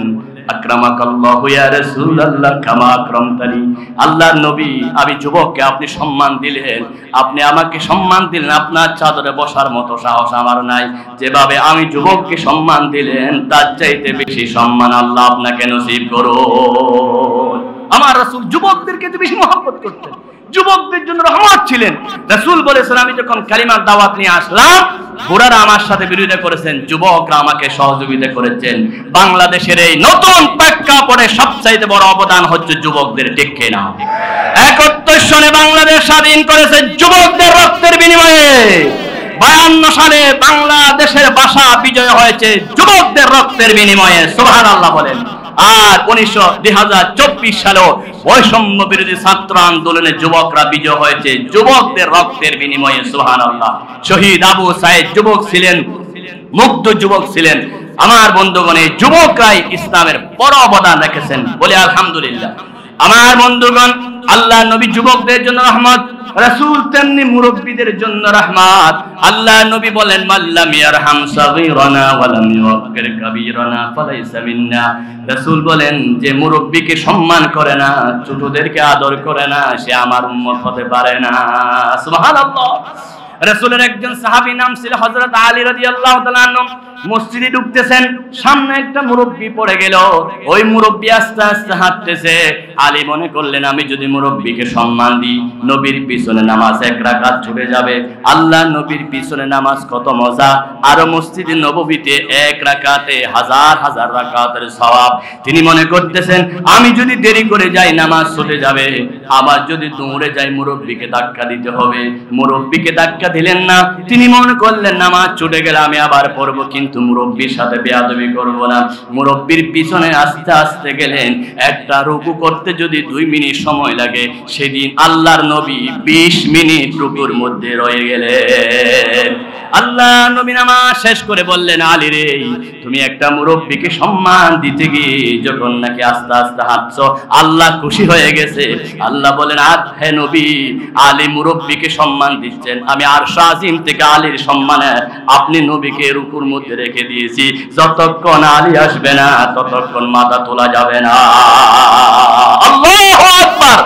আকরামাকাল্লাহু ইয়া রাসূলুল্লাহ কামা আকরামতানি। আল্লাহর নবী, আমি যুবককে আপনি সম্মান দিলেন, আপনি আমাকে সম্মান দিলেন, আপনার চাদরে বসার মতো সাহস আমার নাই। যেভাবে আমি যুবককে সম্মান দিলেন, তার চাইতে বেশি সম্মান আল্লাহ আপনাকে নসিব করুন। আমার রাসূল যুবকদেরকে তো বেশি মহব্বত করতেন, যুবকদের জন্য রহমত ছিলেন। রাসূল বলেছেন, আমি যখন কালিমার দাওয়াত নিয়ে আসলাম, বুড়ারা আমার সাথে বিরোধিতা করেছেন, যুবকরা আমাকে সহযোগিতা করেছেন। বাংলাদেশের এই নতুন প্রেক্ষাপটে সবচাইতে বড় অবদান হচ্ছে যুবকদের, ঠিক কিনা? 71 সনে বাংলাদেশ স্বাধীন করেছে যুবকদের রক্তের বিনিময়ে। 52 সালে বাংলাদেশের ভাষা বিজয় হয়েছে যুবকদের রক্তের বিনিময়ে, সুবহানাল্লাহ বলেন। আর 2024 সালে বৈষম্য বিরোধী ছাত্র আন্দোলনে যুবকরা বিজয় হয়েছে যুবকদের রক্তের বিনিময়ে, সুবহানাল্লাহ। শহীদ আবু সাইদ যুবক ছিলেন, মুগ্ধ যুবক ছিলেন। আমার বন্ধুগণ, এই যুবকরাই ইসলামের বড় অবদান রেখেছেন, বলে আলহামদুলিল্লাহ। আমার বন্ধুগণ, আল্লাহ নবী যুবকদের জন্য রহমত, রাসূল তেমনি মুরব্বীদের জন্য রহমত। আল্লাহ নবী বলেন, মাল্লাম ইয়ারহাম সাগীরানা ওয়া লাম ইউক্কির কাবীরানা ফালাইসা মিন্না। রাসূল বলেন, যে মুরব্বীকে সম্মান করে না, ছোটদেরকে আদর করে না, সে আমার উম্মত হতে পারে না। সুবহানাল্লাহ। রাসূলের একজন সাহাবী নাম ছিল হযরত আলী রাদিয়াল্লাহু তাআলা আনহু। মসজিদে ঢুকতেছেন, সামনে একটা মুরব্বী পড়ে গেল। ওই মুরব্বী আস্তে আস্তে হাঁটতেছে। আলী মনে করলেন, আমি যদি মুরব্বীকে সম্মান দিই, নবীর পিছনে নামাজ 1 রাকাত ছুটে যাবে। আল্লাহ নবীর পিছনে নামাজ কত মজা, আর মসজিদে নববীতে 1 রাকাতে হাজার হাজার রাকাতের সওয়াব। তিনি মনে করতেছেন, আমি যদি দেরি করে যাই নামাজ ছুটে যাবে, আবার যদি দৌড়ে যাই মুরব্বীকে ধাক্কা দিতে হবে। মুরব্বীকে ধাক্কা দিলেন না, তিনি মনে করলেন নামাজ ছুটে গেলে আমি আবার পড়বো, কিন্তু মুরব্বীর সাথে বেয়াদবি করব না। মুরব্বীর পিছনে আস্তে আস্তে গেলেন। একটা রুকু করতে যদি 2 মিনিট সময় লাগে, সেদিন আল্লাহর নবী 20 মিনিট রুকুর মধ্যে রয়ে গেলেন। আল্লাহ নবী নামাজ শেষ করে বললেন, আলী রে, তুমি একটা মুরব্বীকে সম্মান দিতে গিয়ে যখন নাকি আস্তে আস্তে হাঁটছো, আল্লাহ খুশি হয়ে গেছে। আল্লাহ বলেন, হে নবী, আলী মুরব্বীকে সম্মান দিচ্ছেন, আমি আরশ আজিম থেকে আলীর সম্মানে আপনি নবীকে রুকুর মধ্যে রেখে দিয়েছি, যতক্ষণ আলী আসবে না ততক্ষণ মাথা তোলা যাবে না। আল্লাহু আকবার।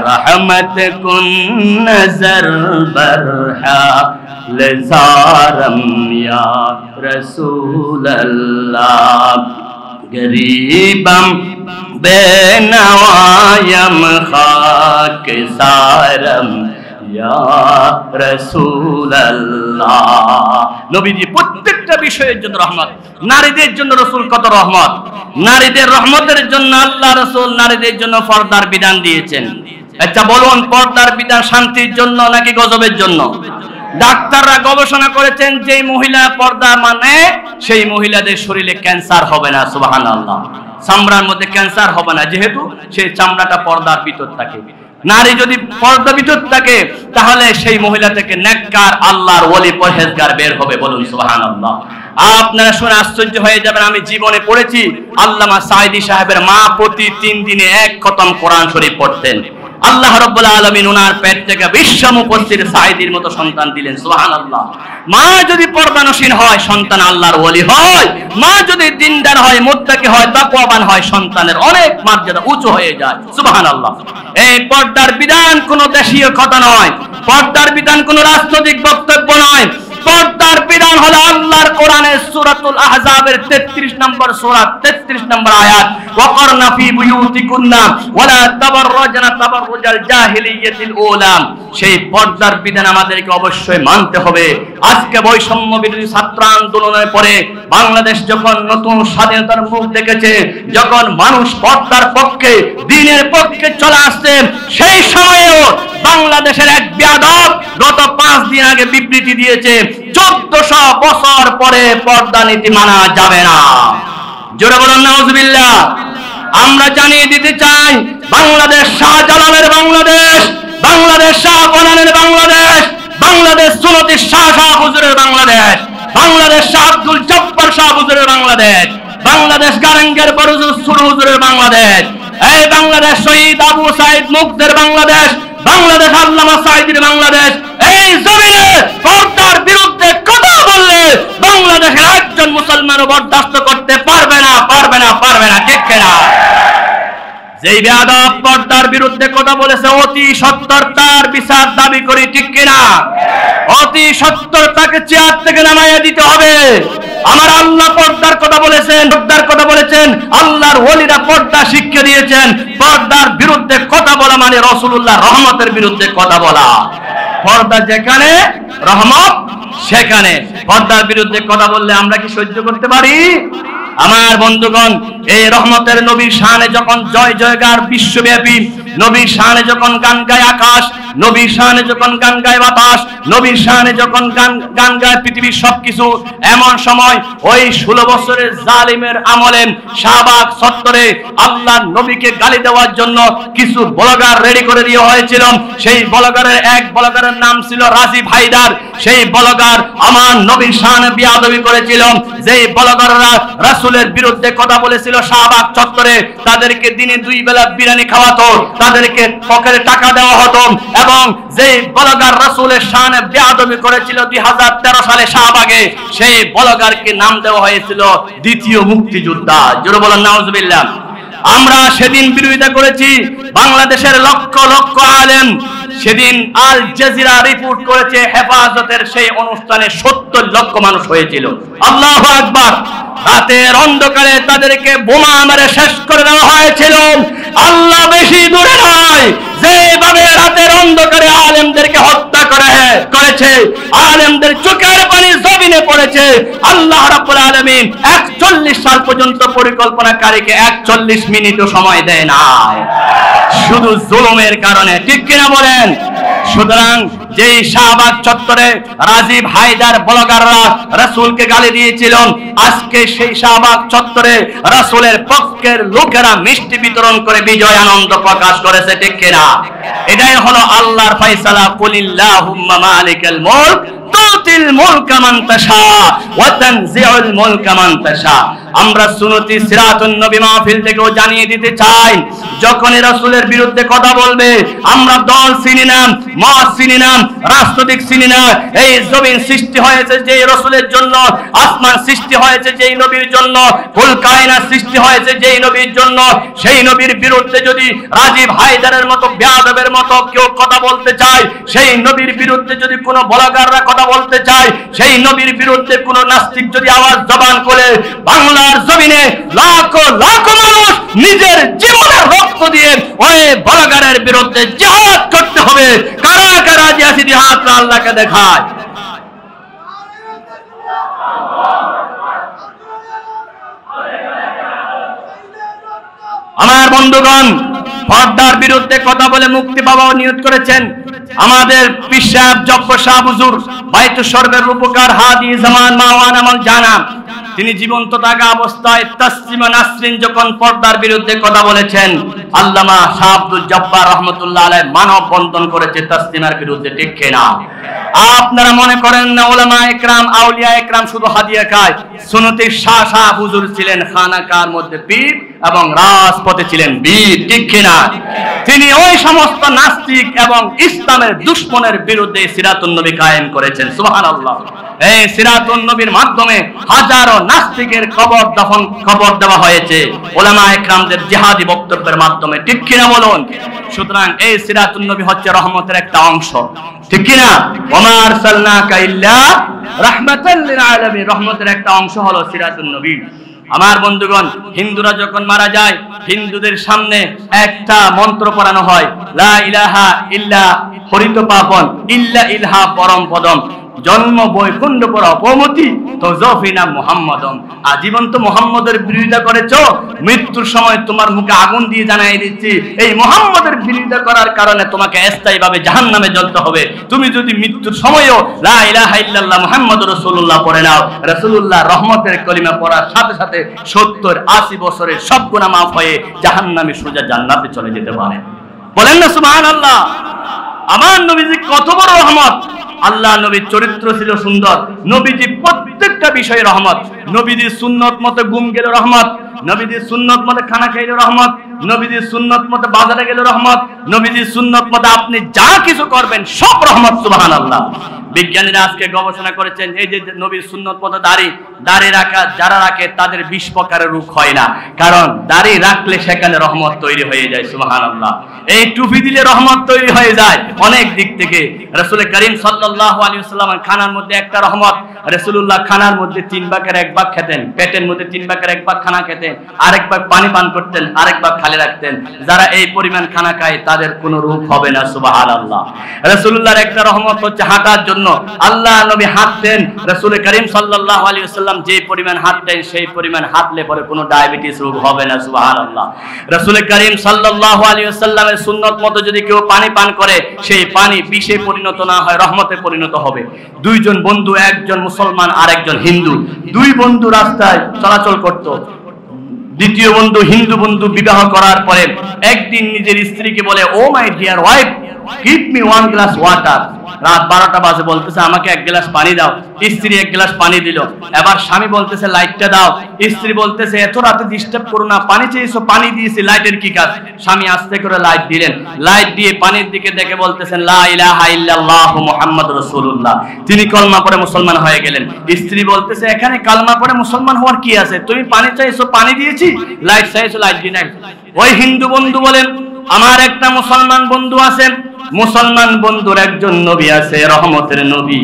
রহমত কুন নজর বরহা লজারম ইয়া রাসূল আল্লাহ, গরীবম বেনওয়ায়ম খাক সারম ইয়া রাসূল আল্লাহ। নবীজি প্রত্যেকটা বিষয়ের জন্য রহমত। নারীদের জন্য রাসূল কত রহমত, নারীদের রহমতের জন্য আল্লাহ রাসূল নারীদের জন্য পর্দার বিধান দিয়েছেন। আচ্ছা বলুন, পর্দার বিধান শান্তির জন্য নাকি গজবের জন্য? ডাক্তাররা গবেষণা করেছেন যে মহিলা পর্দা মানে সেই মহিলাদের শরীরে ক্যান্সার হবে না। সুবহানাল্লাহ। চামড়ার মধ্যে ক্যান্সার হবে না, যেহেতু সেই চামড়াটা পর্দার ভিতর থাকে। নারী যদি পর্দা ভিতর থাকে তাহলে সেই মহিলা থেকে নেককার আল্লাহর ওলি পরহেজগার বের হবে। বলুন সুবহানাল্লাহ। আপনারা শুনে আশ্চর্য হয়ে যাবেন, আমি জীবনে পড়েছি আল্লামা সাঈদী সাহেবের মা প্রতি 3 দিনে 1 খতম কোরআন শরীফ পড়তেন। আল্লাহ রাব্বুল আলামিন ওনার পেট থেকে বিশ্বমুফাসসির সাঈদীর মতো সন্তান দিলেন। সুবহানাল্লাহ। মা যদি পর্দানশীল হয় সন্তান আল্লাহর ওলি হয়, মা যদি দিনদার হয়, মুত্তাকি হয়, তাকওয়াবান হয়, সন্তানের অনেক মর্যাদা উঁচু হয়ে যায়। সুবহানাল্লাহ। এই পর্দার বিধান কোনো দেশীয় কথা নয়, পর্দার বিধান কোনো রাজনৈতিক বক্তব্য নয়। পর্দার বিধান হলো আল্লাহর কোরআনের সূরাতুল আহজাবের 33 নম্বর সূরা 33 নম্বর আয়াত, ওয়াকারনা ফি বুয়ুতিকুন্না ওয়ালা তাবাররাজনা তাবাররুজাল জাহিলিয়াতিল উলা। সেই পর্দার বিধান আমাদেরকে অবশ্যই মানতে হবে। আজকে বৈষম্য বিরোধী ছাত্র আন্দোলনের পরে বাংলাদেশ যখন নতুন স্বাধীনতার মুখ দেখেছে, যখন মানুষ পর্দার পক্ষে দ্বীনের পক্ষে চলে আসছে, সেই সময়েও বাংলাদেশের এক বেয়াদব গত 5 দিন আগে বিবৃতি দিয়েছে 1400 বছর পরে পর্দা নীতি মানা যাবে না। জোরে বলুন নাউজুবিল্লাহ। আমরা জানিয়ে দিতে চাই, বাংলাদেশ শাহজালালের বাংলাদেশ, বাংলাদেশ শাহপরানের বাংলাদেশ, বাংলাদেশ সুন্নতি শাহ হুজুরের বাংলাদেশ, বাংলাদেশ শাহ আব্দুল জব্বার শাহ হুজুরের বাংলাদেশ, বাংলাদেশ গারেঙ্গের বরজুল সুর হুজুরের বাংলাদেশ, এই বাংলাদেশ শহীদ আবু সাইদ মুগ্ধের বাংলাদেশ, বাংলাদেশ আল্লামা সাঈদীর বাংলাদেশ। এই জমিনে পর্দার বিরুদ্ধে কথা বললে বাংলাদেশের একজন মুসলমানও বরদাস্ত করতে পারবে না, পারবে না, পারবে না। ঠিক কিনা? যেই বেয়াদব পর্দার বিরুদ্ধে কথা বলেছে অতি সত্বর তার বিচার দাবি করি। ঠিক কিনা? অতি সত্বর তাকে চেয়ার থেকে নামাইয়া দিতে হবে। আমার আল্লাহ পর্দার কথা বলেছেন, পর্দার কথা বলেছেন, আল্লাহর ওলিরা পর্দা শিক্ষা দিয়েছেন। পর্দার বিরুদ্ধে কথা বলা মানে রাসূলুল্লাহ রহমতের বিরুদ্ধে কথা বলা। পর্দা যেখানে রহমত সেখানে। পর্দার বিরুদ্ধে কথা বললে আমরা কি সহ্য করতে পারি? আমার বন্ধুগণ, এই রহমতের নবীর শানে যখন জয় জয়গার বিশ্বব্যাপী, নবীর শানে যখন গান গায় আকাশ, নবীর শানে যখন গান গায় বাতাস, নবীর শানে যখন গান গায় পৃথিবীর সবকিছু, এমন সময় ওই 16 বছরের জালিমের আমলে শাহবাগ চত্বরে আল্লাহর নবীকে গালি দেওয়ার জন্য কিছু ব্লগার রেডি করে দেওয়া হয়েছিল। সেই ব্লগারের এক ব্লগারের নাম ছিল রাজীব হায়দার। সেই ব্লগার আমার নবীর শানে বিয়াদবি করেছিল। যেই ব্লগাররা রাসূলের বিরুদ্ধে কথা বলেছিল শাহবাগ চত্বরে, তাদেরকে দিনে 2 বেলা বিরিয়ানি খাওয়াতো, তাদেরকে পকেটে টাকা দেওয়া হতো। এবং যেই ব্লগার রাসূলের শানে বিয়াদবি করেছিল 2013 সালে শাহবাগে, সেই ব্লগারকে নাম দেওয়া হয়েছিল দ্বিতীয় মুক্তিযোদ্ধা। জোরে বলেন নাউজুবিল্লাহ। আমরা সেদিন বিরোধিতা করেছি। বাংলাদেশের লক্ষ লক্ষ আলেম সেদিন আল জাজিরা রিপোর্ট করেছে, হেফাজতের সেই অনুষ্ঠানে 70 লক্ষ মানুষ হয়েছিল। আল্লাহু আকবার। রাতের অন্ধকারে তাদেরকে বোমা মেরে শেষ করে দেওয়া হয়েছিল। আল্লাহ বেশি দূরে নয়, যেভাবে রাতের অন্ধকারে আলেমদেরকে হত্যা করেছে, আলেমদের চোখের পানি জমিনে পড়েছে। আল্লাহ রাব্বুল আলামিন 41 সাল পর্যন্ত পরিকল্পনাকারীকে 41 মিনিটও সময় দেয় না, শুধু জুলুমের কারণে। ঠিক কিনা বলেন? সুতরাং যেই শাহবাগ চত্বরে রাজীব হায়দার ব্লগাররা রাসূলকে গালি দিয়েছিল, আজকে সেই শাহবাগ চত্বরে রাসূলের পক্ষের লোকেরা মিষ্টি বিতরণ করে বিজয় আনন্দ প্রকাশ করেছে। ঠিক কিনা? এটাই হলো আল্লাহর ফয়সালা, কুলিল্লাহুম্মা মালিকাল মুলক তুতিল মুলকা মান তাশা ওয়া তানজিউল মুলকা মান তাশা। আমরা সুন্নতি সিরাতুন নবী মাহফিল থেকেও জানিয়ে দিতে চাই, যখনই রাসূলের বিরুদ্ধে কথা বলবে আমরা দল চিনি না, মত চিনি না, রাজনৈতিক চিনি না। এই জমিন সৃষ্টি হয়েছে যেই রাসূলের জন্য, আসমান সৃষ্টি হয়েছে যেই নবীর জন্য, কুল কায়নাত সৃষ্টি হয়েছে যেই নবীর জন্য। সেই নবীর বিরুদ্ধে যদি রাজীব হায়দারের মতো বেয়াদবের মতো কেউ কথা বলতে চায়, সেই নবীর বিরুদ্ধে যদি কোনো ব্লগাররা কথা বলতে চায়, সেই নবীর বিরুদ্ধে কোনো নাস্তিক যদি আওয়াজ জবান করে, বাংলার জমিনে লাখো লাখো মানুষ নিজের জীবনের রক্ত দিয়ে ওই ব্লগারের বিরুদ্ধে জিহাদ করতে হবে। কারা কারা যে জিহাদটা আল্লাহকে দেখায়। আমার বন্ধুগণ, পর্দার বিরুদ্ধে কথা বলে মুক্তি পাওয়াও নিয়ত করেছেন আমাদের পীর সাহেব জব্বর শাহ হুজুর বাইতুস সর্বের রূপকার হাদি জামান মাওয়ান আমল জানা। তিনি জীবন্ত থাকা অবস্থায় তাসলিমা নাসরিন যখন পর্দার বিরুদ্ধে কথা বলেছেন, আল্লামা শাহ আব্দুল জব্বার রহমাতুল্লাহ আলাইহি মানব বন্ধন করেছে তাসলিমার বিরুদ্ধে, ঠিক কিনা? আপনারা মনে করেন না উলামা ইকরাম আউলিয়া ইকরাম শুধু হাদিয়া খায়? সুন্নতি শাহ শাহ হুজুর ছিলেন খানাকার মধ্যে পীর এবং রাজপথে ছিলেন বীর, ঠিক কিনা? তিনি ওই সমস্ত নাস্তিক এবং ইসলামের দুশমনের বিরুদ্ধে সিরাতুন নবী কায়েম করেছেন। সুবহানাল্লাহ। এই সিরাতুন নবীর মাধ্যমে হাজারো নাস্তিকের খবর দেওয়া হয়েছে উলামা ইকরামদের জিহাদি বক্তব্যের মাধ্যমে, ঠিক কিনা বলুন? সুতরাং এই সিরাতুন নবী হচ্ছে রহমতের একটা অংশ, ঠিক কিনা? ওমা আরসালনাকা ইল্লা রাহমাতাল লিল আলামিন, রহমতের একটা অংশ হলো সিরাতুন নবী। আমার বন্ধুগণ, হিন্দুরা যখন মারা যায় হিন্দুদের সামনে একটা মন্ত্র পড়ানো হয়, লা ইলাহা ইল্লা হরিত পাপন ইল্লা ইলহা পরম পদম, জন্ম বৈকুণ্ঠ পর অপমতি তো জফিনা মুহাম্মাদম। আজীবন তো মুহাম্মদের বিরোধিতা করেছো, মৃত্যুর সময় তোমার মুখে আগুন দিয়ে জানাই দিচ্ছি এই মুহাম্মদের বিরোধিতা করার কারণে তোমাকে স্থায়ীভাবে জাহান্নামে জ্বলতে হবে। তুমি যদি মৃত্যুর সময়ও লা ইলাহা ইল্লাল্লাহ মুহাম্মাদুর রাসূলুল্লাহ পড়ে নাও, রাসূলুল্লাহ রহমতের কলিমা পড়ার সাথে সাথে 70-80 বছরের সব গুনাহ মাফ হয়ে জাহান্নামে সোজা জান্নাতে চলে যেতে পারে। বলেন না সুবহানাল্লাহ। আমার নবীজি কত বড় রহমত! আল্লাহ নবীর চরিত্র ছিল সুন্দর, নবীজি প্রত্যেকটা বিষয়ে রহমত। নবীজির সুন্নত মতে ঘুম গেল রহমত, নবীজির সুন্নত মতে খানা খাইলে রহমত, নবীজির সুন্নত মতে বাজারে গেলে রহমত, নবীজির সুন্নত মতে আপনি যা কিছু করবেন সব রহমত। সুবহানাল্লাহ। বিজ্ঞানীরা আজকে গবেষণা করেছেন এই যে নবীর সুন্নত মতে দাড়ি রাখা যারা রাখে তাদের 20 প্রকারের রোগ হয় না, কারণ দাড়ি রাখলে সেখানে রহমত তৈরি হয়ে যায়। সুবহানাল্লাহ। এই টুপি দিলে রহমত তৈরি হয়ে যায় অনেক দিক থেকে। রাসূল করিম সাল্লাল্লাহু আলাইহি ওয়াসাল্লাম খানার মধ্যে একটা রহমত, রাসূলুল্লাহ খানার মধ্যে 3 ভাগের 1 ভাগ খেতেন, পেটের মধ্যে 3 ভাগের 1 ভাগ খানা খেতেন, আরেক ভাগ পানি পান করতেন, আরেক ভাগ খালি রাখতেন। যারা এই পরিমাণ খানা খায় তাদের কোনো রোগ হবে না। সুবহানাল্লাহ। রাসূলুল্লাহর একটা রহমত হচ্ছে হাঁটার জন্য। আল্লাহ নবী হাঁটতেন, রাসূল করিম সাল্লাল্লাহু আলাইহি ওয়াসাল্লাম যে পরিমাণ হাঁটতেন সেই পরিমাণ হাঁটলে পরে কোনো ডায়াবেটিস রোগ হবে না। সুবহানাল্লাহ। রাসূল করিম সাল্লাল্লাহু আলাইহি ওয়াসাল্লামের সুন্নত মতো যদি কেউ পানি পান করে সেই পানি বিষে পরিণত না হয় রহমতে পরিণত হবে। দুইজন বন্ধু, একজন মুসলমান আর একজন হিন্দু, দুই বন্ধু রাস্তায় চলাচল করত। দ্বিতীয় বন্ধু হিন্দু বন্ধু বিবাহ করার পরে একদিন নিজের স্ত্রীকে বলে, oh my dear wife, give me 1 glass water. রাত 12টা বাজে, বলতেছে আমাকে 1 গ্লাস পানি দাও। স্ত্রী 1 গ্লাস পানি দিল। এবার স্বামী বলতেছে লাইটটা দাও। স্ত্রী বলতেছে এত রাতে ডিস্টার্ব করো না, পানি চেয়েছো পানি দিয়েছি, লাইটের কি কাজ? স্বামী আস্তে করে লাইট দিলেন, লাইট দিয়ে পানির দিকে দেখে বলতেছেন লা ইলাহা ইল্লাল্লাহ মুহাম্মাদুর রাসূলুল্লাহ। তিনি কলমা পড়ে মুসলমান হয়ে গেলেন। স্ত্রী বলতেছে এখানে কালমা পড়ে মুসলমান হওয়ার কি আছে? তুমি পানি চাইছো পানি দিয়েছি, লাইট চাইছো লাইট দিই নাই। ওই হিন্দু বন্ধু বলেন আমার একটা মুসলমান বন্ধু আছে, মুসলমান বন্ধুর একজন নবী আছে, রহমতের নবী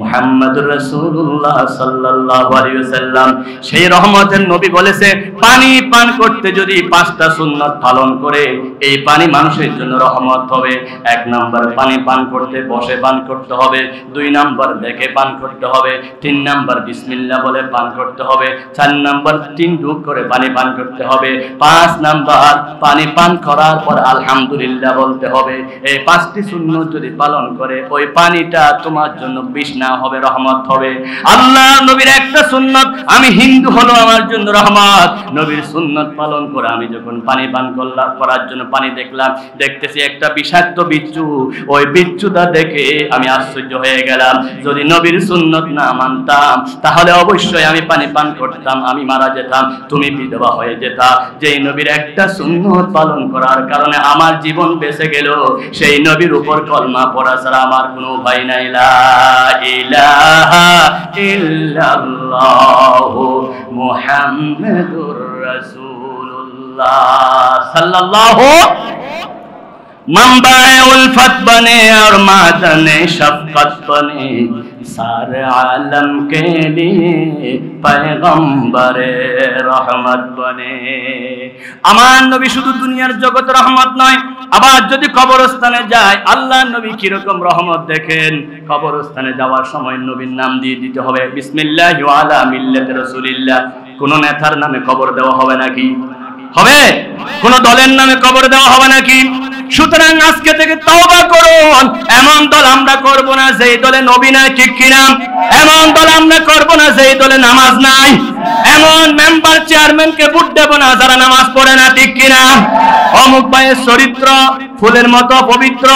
মুহাম্মদুর রাসূলুল্লাহ সাল্লাল্লাহু আলাইহি ওয়াসাল্লাম। সেই রহমতের নবী বলেছে পানি পান করতে যদি 5টা সুন্নাত পালন করে এই পানি মানুষের জন্য রহমত হবে। 1 নাম্বার পানি পান করতে বসে পান করতে হবে, 2 নাম্বার দেখে পান করতে হবে, 3 নাম্বার বিসমিল্লাহ বলে পান করতে হবে, 4 নাম্বার 3 ঢুক করে পানি পান করতে হবে, 5 নাম্বার পানি পান করার পর আলহামদুলিল্লাহ বলতে হবে। এই 5টি সুন্নাত যদি পালন করে ওই পানিটা তোমার জন্য বিষ না গুনাহ হবে, রহমত হবে। আল্লাহ নবীর একটা সুন্নত, আমি হিন্দু হলো আমার জন্য রহমত। নবীর সুন্নত পালন করে আমি যখন পানি পান করার জন্য পানি দেখলাম, দেখতেছি একটা বিষাক্ত বিচ্ছু, ওই বিচ্ছুটা দেখে আমি আশ্চর্য হয়ে গেলাম। যদি নবীর সুন্নত না মানতাম তাহলে অবশ্যই আমি পানি পান করতাম, আমি মারা যেতাম, তুমি বিধবা হয়ে যেতা। যেই নবীর একটা সুন্নত পালন করার কারণে আমার জীবন বেঁচে গেল, সেই নবীর উপর কলমা পড়া ছাড়া আমার কোনো উপায় নাই। লা ইলাহা ইল্লাল্লাহু মুহাম্মাদুর রাসূলুল্লাহ সাল্লাল্লাহু मंबाए उल्फत बने और मादने शफकत बने, सारे आलम के लिए पैगंबरे रहमत बने। আমার নবী শুধু দুনিয়ার জগৎ রহমত নয়, আবার যদি কবরস্থানে যায় আল্লাহর নবী কিরকম রহমত দেখেন। কবরস্থানে যাওয়ার সময় নবীর নাম দিয়ে দিতে হবে, বিসমিল্লাহি ওয়া আলা মিল্লাতি রাসূলিল্লাহ। কোন নেতার নামে কবর দেওয়া হবে নাকি? হবে? কোন দলের নামে কবর দেওয়া হবে নাকি? সুতরাং আজকে থেকে তওবা করুন। এমন দল আমরা করব না যেই দলে নবী নাই, ঠিক কিনা? এমন দল আমরা করব না যেই দলে নামাজ নাই। এমন মেম্বার চেয়ারম্যানকে ভোট দেব না যারা নামাজ পড়ে না, ঠিক কিনা? অমুক ভাইয়ের চরিত্র ফুলের মতো পবিত্র,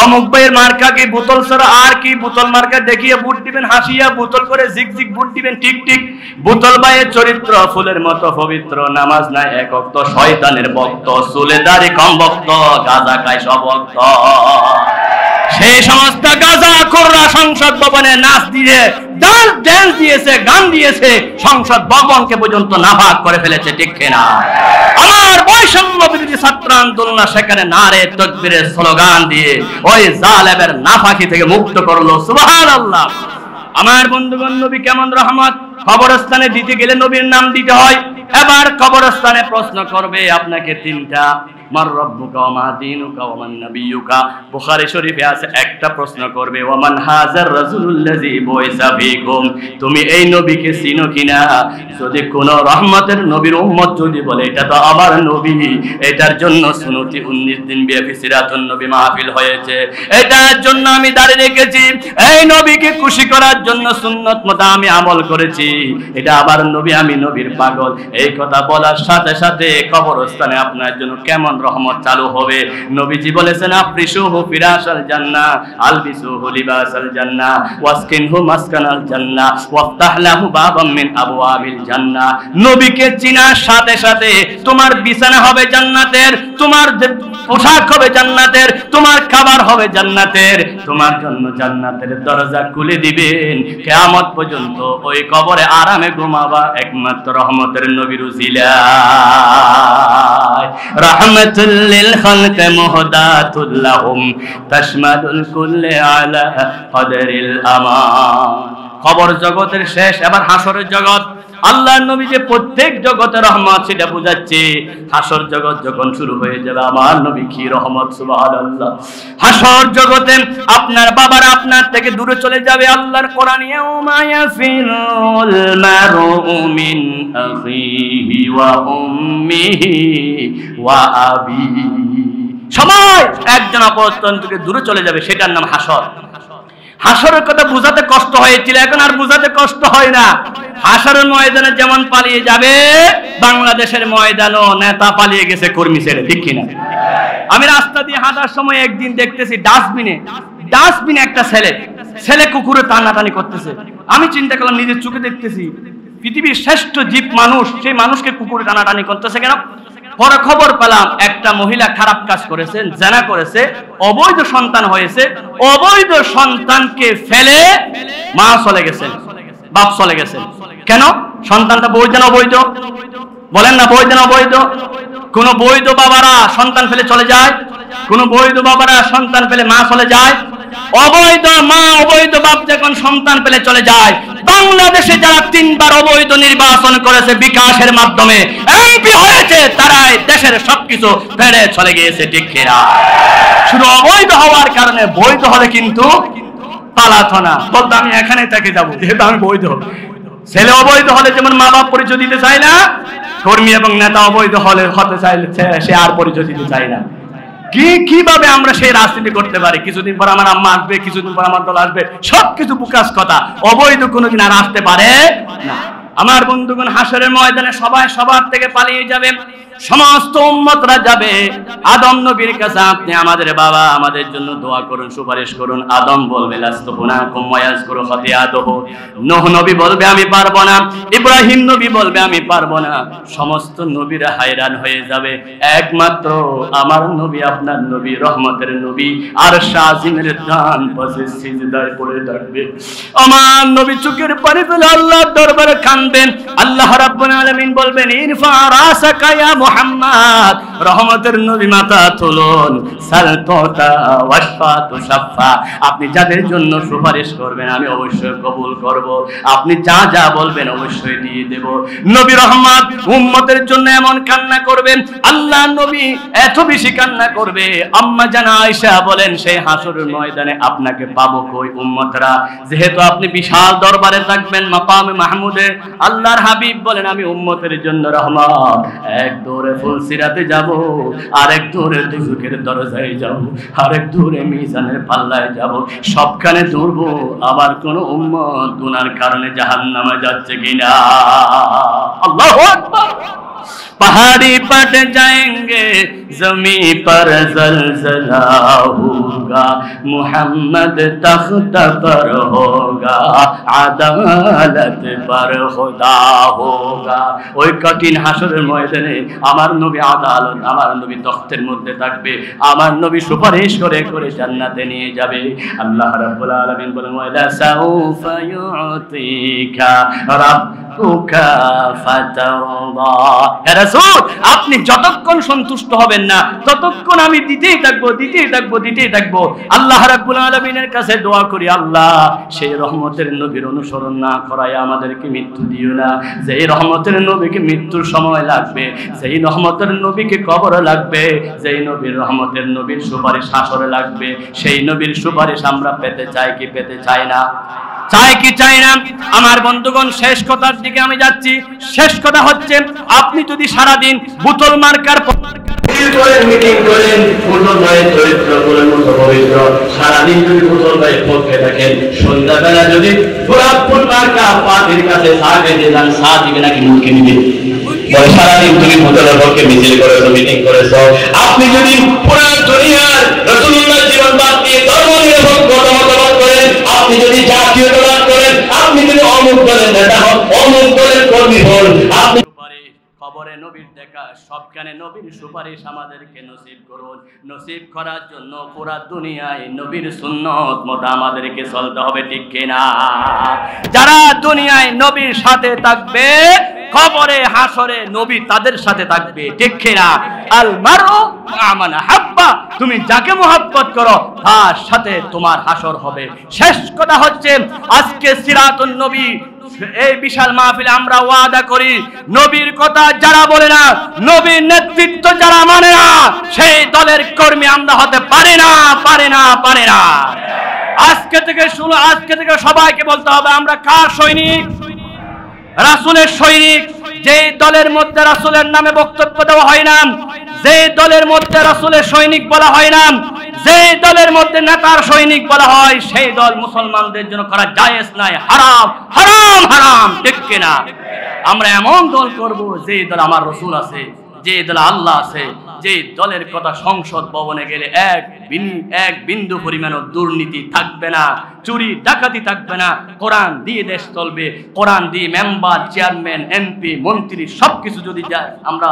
অমুক ভাইয়ের মার্কা কি বোতল ছাড়া আর কি, বোতল মার্কা দেখিয়ে ভোট দিবেন, হাসিয়া বোতল করে জিগজিগ ভোট দিবেন, ঠিক ঠিক। বোতল ভাইয়ের চরিত্র ফুলের মতো পবিত্র, নামাজ নাই এক ওয়াক্ত, শয়তানের ভক্ত, চুলে দাড়ি কম ভক্ত, গাঁজা খায় সব ভক্ত। সেই সমস্ত গাঁজাখোররা সংসদ ভবনে নাচ দিয়ে ড্যান্স দিয়েছে, গান দিয়েছে, সংসদ ভবনকে পর্যন্ত নাপাক করে ফেলেছে, ঠিক কিনা? আমার বৈষম্য বিরোধী ছাত্র আন্দোলন সেখানে নারে তাকবীরের স্লোগান দিয়ে ওই জালেমের নাফাকি থেকে মুক্ত করলো, সুবহানাল্লাহ। আমার বন্ধুগণ, নবী কেমন রহমত। কবরস্থানে দিতে গেলে নবীর নাম দিতে হয়। এবার কবরস্থানে প্রশ্ন করবে আপনাকে তিনটা, মার রব্বুকা ওয়া মা দীনুকা ওয়া মান নাবিয়্যুকা। বুখারী শরীফে আছে একটা প্রশ্ন করবে, ওয়া মান হাযার রাসূলুল্লাযী বুইসা ফীকুম, তুমি এই নবীকে চিনো কিনা? যদি কোন রহমতের নবীর উম্মত যদি বলে এটা তো আমার নবী, এটার জন্য সুন্নতি 19 দিন ব্যাপী সিরাতুন নবী মাহফিল হয়েছে, এটার জন্য আমি দাঁড়িয়ে রেখেছি, এই নবীকে খুশি করার জন্য সুন্নত মতো আমি আমল করেছি, এটা আবার নবী, আমি নবীর পাগল, এই কথা বলার সাথে সাথে কবরস্থানে আপনার জন্য কেমন রহমত চালু হবে। নবীজি বলেছেন, আফরিশুহু ফিরাশাল জান্নাহ আলবিসুহু লিবাসাল জান্নাহ ওয়াসকিনহু মাসকানাল জান্নাহ ওয়াফতাহ লাহু বাবাম মিন আবওয়াবিল জান্নাহ। নবীকে চিনার সাথে সাথে তোমার বিছানা হবে জান্নাতের, তোমার পোশাক হবে জান্নাতের, তোমার খাবার হবে জান্নাতের, তোমার জন্য জান্নাতের দরজা খুলে দিবেন। কিয়ামত পর্যন্ত ওই কবরে আরামে ঘুমাবা একমাত্র রহমতের নবীর উসিলায়। রাহমাতুল লিল খালক মুহদাতুল লাহুম তাশমালুল কুল্লি আলা কদরিল আমান। কবর জগতের শেষ, এবার হাসরের জগৎ। আল্লাহর নবী যে প্রত্যেক জগতে রহমত সেটা বুঝাচ্ছে। হাসর জগৎ যখন শুরু হয়ে যাবে আমার নবী কি রহমত, সুবহানাল্লাহ। হাসর জগতে আপনার বাবারা আপনার থেকে দূরে চলে যাবে। আল্লাহর কোরআন, ইয়াউমা ইয়াফিরুল মারউ মিন আখিহি ওয়া উম্মিহি ওয়া আবিহি, সময় একজন অপরজন থেকে দূরে চলে যাবে, সেটার নাম হাসর। হাসরের কথা বুঝাতে কষ্ট হয়েছিল, এখন আর বুঝাতে কষ্ট হয় না। হাসরের ময়দানে যেমন পালিয়ে যাবে, বাংলাদেশের ময়দানও নেতা পালিয়ে গেছে কর্মী ছেড়ে, ঠিক কিনা? আমি রাস্তা দিয়ে হাঁটার সময় একদিন দেখতেছি ডাস্টবিনে একটা ছেলে কুকুরে টানাটানি করতেছে। আমি চিন্তা করলাম, নিজের চোখে দেখতেছি পৃথিবীর শ্রেষ্ঠ জীব মানুষ, সেই মানুষকে কুকুরে টানাটানি করতেছে কেন? পরে খবর পেলাম একটা মহিলা খারাপ কাজ করেছেন, জেনা করেছে, অবৈধ সন্তান হয়েছে, অবৈধ সন্তানকে ফেলে মা চলে গেছেন, বাপ চলে গেছেন। কেন? সন্তানটা বৈধ না অবৈধ? বলেন না, বৈধ না অবৈধ? কোন বৈধ বাবারা সন্তান ফেলে চলে যায়? কোন বৈধ বাবারা সন্তান ফেলে মা চলে যায়? অবৈধ মা অবৈধ বাপ যখন সন্তান পেলে চলে যায়, বাংলাদেশে যারা 3 বার অবৈধ নির্বাচন করেছে বিকাশের মাধ্যমে এমপি হয়েছে, তারাই দেশের সবকিছু ফেলে চলে গিয়েছে, ঠিক কিনা? শুধু অবৈধ হওয়ার কারণে, বৈধ হলে কিন্তু পালাতো না, বলতো আমি এখানে থেকে যাবো, যেহেতু আমি বৈধ। ছেলে অবৈধ হলে যেমন মা বাপ পরিচয় দিতে চায় না, কর্মী এবং নেতা অবৈধ হলে হতে চাইলে সে আর পরিচয় দিতে চায় না। কিভাবে আমরা সেই রাজনীতি করতে পারি? কিছুদিন পর আমার আম্মা আসবে, কিছুদিন পর আমার দল আসবে, সবকিছু বুকাস কথা, অবৈধ কোনোদিন আর আসতে পারে না। আমার বন্ধুগণ, হাসরের ময়দানে সবাই সবার থেকে পালিয়ে যাবে, সমস্ত উম্মতরা যাবে আদম নবীর কাছে, আপনি আমাদের বাবা, আমাদের জন্য দোয়া করুন, সুপারিশ করুন। আদম বলবে লাস্তুকুনাকুম ওয়া ইয়াজকুরু খাতিয়াতুহু। নূহ নবী বলবে আমি পারবো না। ইব্রাহিম নবী বলবে আমি পারবো না। সমস্ত নবীরা হায়রান হয়ে যাবে, একমাত্র আমার নবী, আপনার নবী, রহমতের নবী আরশ আজিমের ডান পাশে সিজদায় পড়ে থাকবে। আমার নবী চোখের পানি ফেলে আল্লাহর দরবারে কাঁদবেন। আল্লাহ রাব্বুল আলামিন বলবেন ইরফা রাসাকা ইয়া মুহাম্মদ, রহমতের নবী মাথা তুলুন, সালতুতা ওয়াশফা তুশাফা, আপনি যাদের জন্য সুপারিশ করবেন আমি অবশ্যই কবুল করব, আপনি যা যা বলবেন অবশ্যই দিয়ে দেব। নবী রহমত উম্মতের জন্য এমন কান্না করবেন, আল্লাহ নবী এত বেশি কান্না করবে, আম্মা জানা আয়েশা বলেন সেই হাসরের ময়দানে আপনাকে পাবো কই উম্মতরা, যেহেতু আপনি বিশাল দরবারে থাকবেন মাকামে মাহমুদে। আল্লাহর হাবিব বলেন আমি উম্মতের জন্য রহমত, এক দৌড়ে ফুলসিরাতে যাব, আরেক দৌড়ে দুজুকের দরজায় যাব, আরেক দৌড়ে মিজানের পাল্লায় যাব, সবখানে দৌড়বো, আবার কোন উম্মত গুনার কারণে জাহান্নামে যাচ্ছে কিনা। আল্লাহু আকবার। पहाड़ी पट जाएंगे जमी पर जलजला होगा, मोहम्मद तख्त पर होगा, আদালত पर खुदा होगा। ওই কঠিন হাসরের ময়দানে আমার নবী আদালত, আমার নবী তখ্তের মধ্যে থাকবে, আমার নবী সুপারিশ করে করে জান্নাতে নিয়ে যাবে। আল্লাহ রাব্বুল আলামিন বলেন ওয়ালা সাউফা ইউতিকা রাব্বুকা ফাতারদা। হে রাসূল, আপনি যতক্ষণ সন্তুষ্ট হবেন না ততক্ষণ আমি দিতেই থাকবো, দিতেই থাকবো, দিতেই থাকবো। আল্লাহ রাব্বুল আলামিনের কাছে দোয়া করি, আল্লাহ সেই রহমতের নবীর অনুসরণ না করায় আমাদেরকে মৃত্যু দিও না। যেই রহমতের নবীকে মৃত্যুর সময় লাগবে, যেই রহমতের নবীকে কবর লাগবে, যেই নবীর রহমতের নবীর সুপারিশ হাসরে লাগবে, সেই নবীর সুপারিশ আমরা পেতে চাই কি পেতে চাই না? চাই কি চাই না? আমার বন্ধুগণ, শেষ কথার দিকে আমি যাচ্ছি। শেষ কথা হচ্ছে, আপনি যদি সারাদিন বোতল মার্কার মিটিং করেন, বোতল ভাইয়ের চরিত্র বলে মতো পবিত্র, সারাদিন যদি বোতল ভাইয়ের পক্ষে থাকেন, সন্ধ্যাবেলা যদি গোলাপ ফুল মার্কা পার্টির কাছে চা খেতে যান, চা দিবে নাকি মুখে নিবে? সারাদিন তুমি বোতলের পক্ষে মিছিল করেছো, মিটিং করেছো। আপনি যদি পুরো দুনিয়ার রাসূলুল্লাহর জীবন বাদ দিয়ে ধর্ম নিরপেক্ষ মতামত করেন, আপনি যদি জাতীয় দল করেন, আপনি যদি অমুক দলের নেতা হন, অমুক দলের কর্মী হন, আপনি কবরে নবীর দেখা, সবখানে নবীর সুপারিশ আমাদেরকে নসিব করুন। নসিব করার জন্য পুরা দুনিয়ায় নবীর সুন্নত মতো আমাদেরকে চলতে হবে, ঠিক কিনা? যারা দুনিয়ায় নবীর সাথে থাকবে, কবরে হাসরে নবী তাদের সাথে থাকবে, ঠিক কিনা? আল মারু মা মান হাব্বা, তুমি যাকে মুহাব্বত করো তার সাথে তোমার হাসর হবে। শেষ কথা হচ্ছে, আজকে সিরাতুন নবী এই বিশাল মাহফিলে আমরা ওয়াদা করি, নবীর কথা যারা বলে না, নবীর নেতৃত্ব যারা মানে না, সেই দলের কর্মী আমরা হতে পারি না, পারি না, পারি না। আজকে থেকে শুনো, আজকে থেকে সবাইকে বলতে হবে আমরা কার সৈনিক? রাসূলের সৈনিক। যে দলের মধ্যে রাসূলের নামে বক্তব্য দেওয়া হয় না, যে দলের মধ্যে রাসূলের সৈনিক বলা হয় না, যে দলের মধ্যে নেতার সৈনিক বলা হয়, সেই দল মুসলমানদের জন্য করা জায়েজ নাই, হারাম, হারাম, হারাম, ঠিক কিনা? আমরা এমন দল করব যে দল আমার রাসূল আছে, যে দল আল্লাহ আছে, যে দলের কথা সংসদ ভবনে গেলে এক বিন্দু পরিমাণ দুর্নীতি থাকবে না, চুরি ডাকাতি থাকবে না, কোরআন দিয়ে দেশ চলবে, কোরআন দিয়ে মেম্বার, চেয়ারম্যান, এমপি, মন্ত্রী সবকিছু যদি আমরা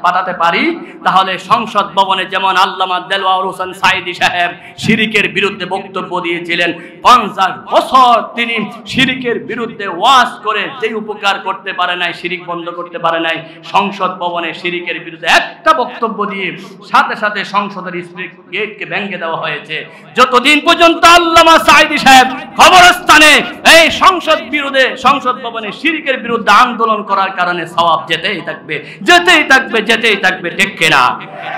পাঠাতে পারি, তাহলে সংসদ ভবনে যেমন আল্লামা দেলওয়ার হোসেন সাইদি সাহেব শিরিকের বিরুদ্ধে বক্তব্য দিয়েছিলেন, 50 বছর তিনি শিরিকের বিরুদ্ধে ওয়াজ করে যে উপকার করতে পারে নাই, শিরিক বন্ধ করতে পারে নাই, সংসদ ভবনে শিরিকের বিরুদ্ধে একটা বক্তব্য দিয়ে সাথে সাথে সংসদের গেটকে ভেঙে দেওয়া হয়েছে। যতদিন পর্যন্ত আল্লামা সাইদি সাইদি সাহেব কবরস্থানে এই সংসদ বিরোধে, সংসদ ভবনে শিরকের বিরুদ্ধে আন্দোলন করার কারণে সওয়াব যেতেই থাকবে, যেতেই থাকবে, যেতেই থাকবে, ঠিক কিনা?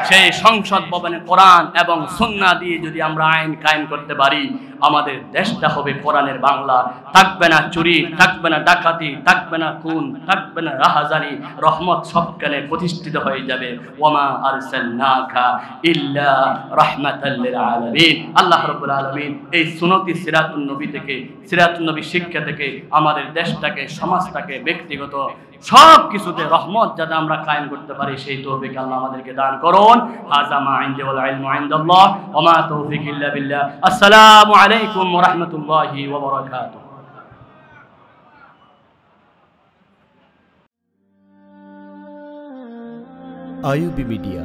সেই সংসদ ভবনে কোরআন এবং সুন্নাহ দিয়ে যদি আমরা আইন কায়েম করতে পারি, আমাদের দেশটা হবে কোরআনের বাংলা। থাকবে না চুরি, থাকবে না ডাকাতি, থাকবে না খুন, থাকবে না রাহাজানি, রহমত সবখানে প্রতিষ্ঠিত হয়ে যাবে। ওয়ামা আরসালনাকা ইল্লা রাহমাতাল লিল আলামিন। আল্লাহ রাব্বুল আলামিন এই সুন্নতি সিরাতুন নবী থেকে, সিরাতুন নবী শিক্ষা থেকে আমাদের দেশটাকে, সমাজটাকে, ব্যক্তিগত সব কিছুতে রহমত যাতে আমরা কায়েম করতে পারি, সেই তৌফিক আল্লাহ আমাদেরকে দান করুন। হাযা মা ইনদি ওয়াল ইলমু ইনদাল্লাহ ওয়া মা তাওফীক ইল্লা বিল্লাহ। আসসালামু আলাইকুম ওয়া রাহমাতুল্লাহি ওয়া বারাকাতুহু। IUB media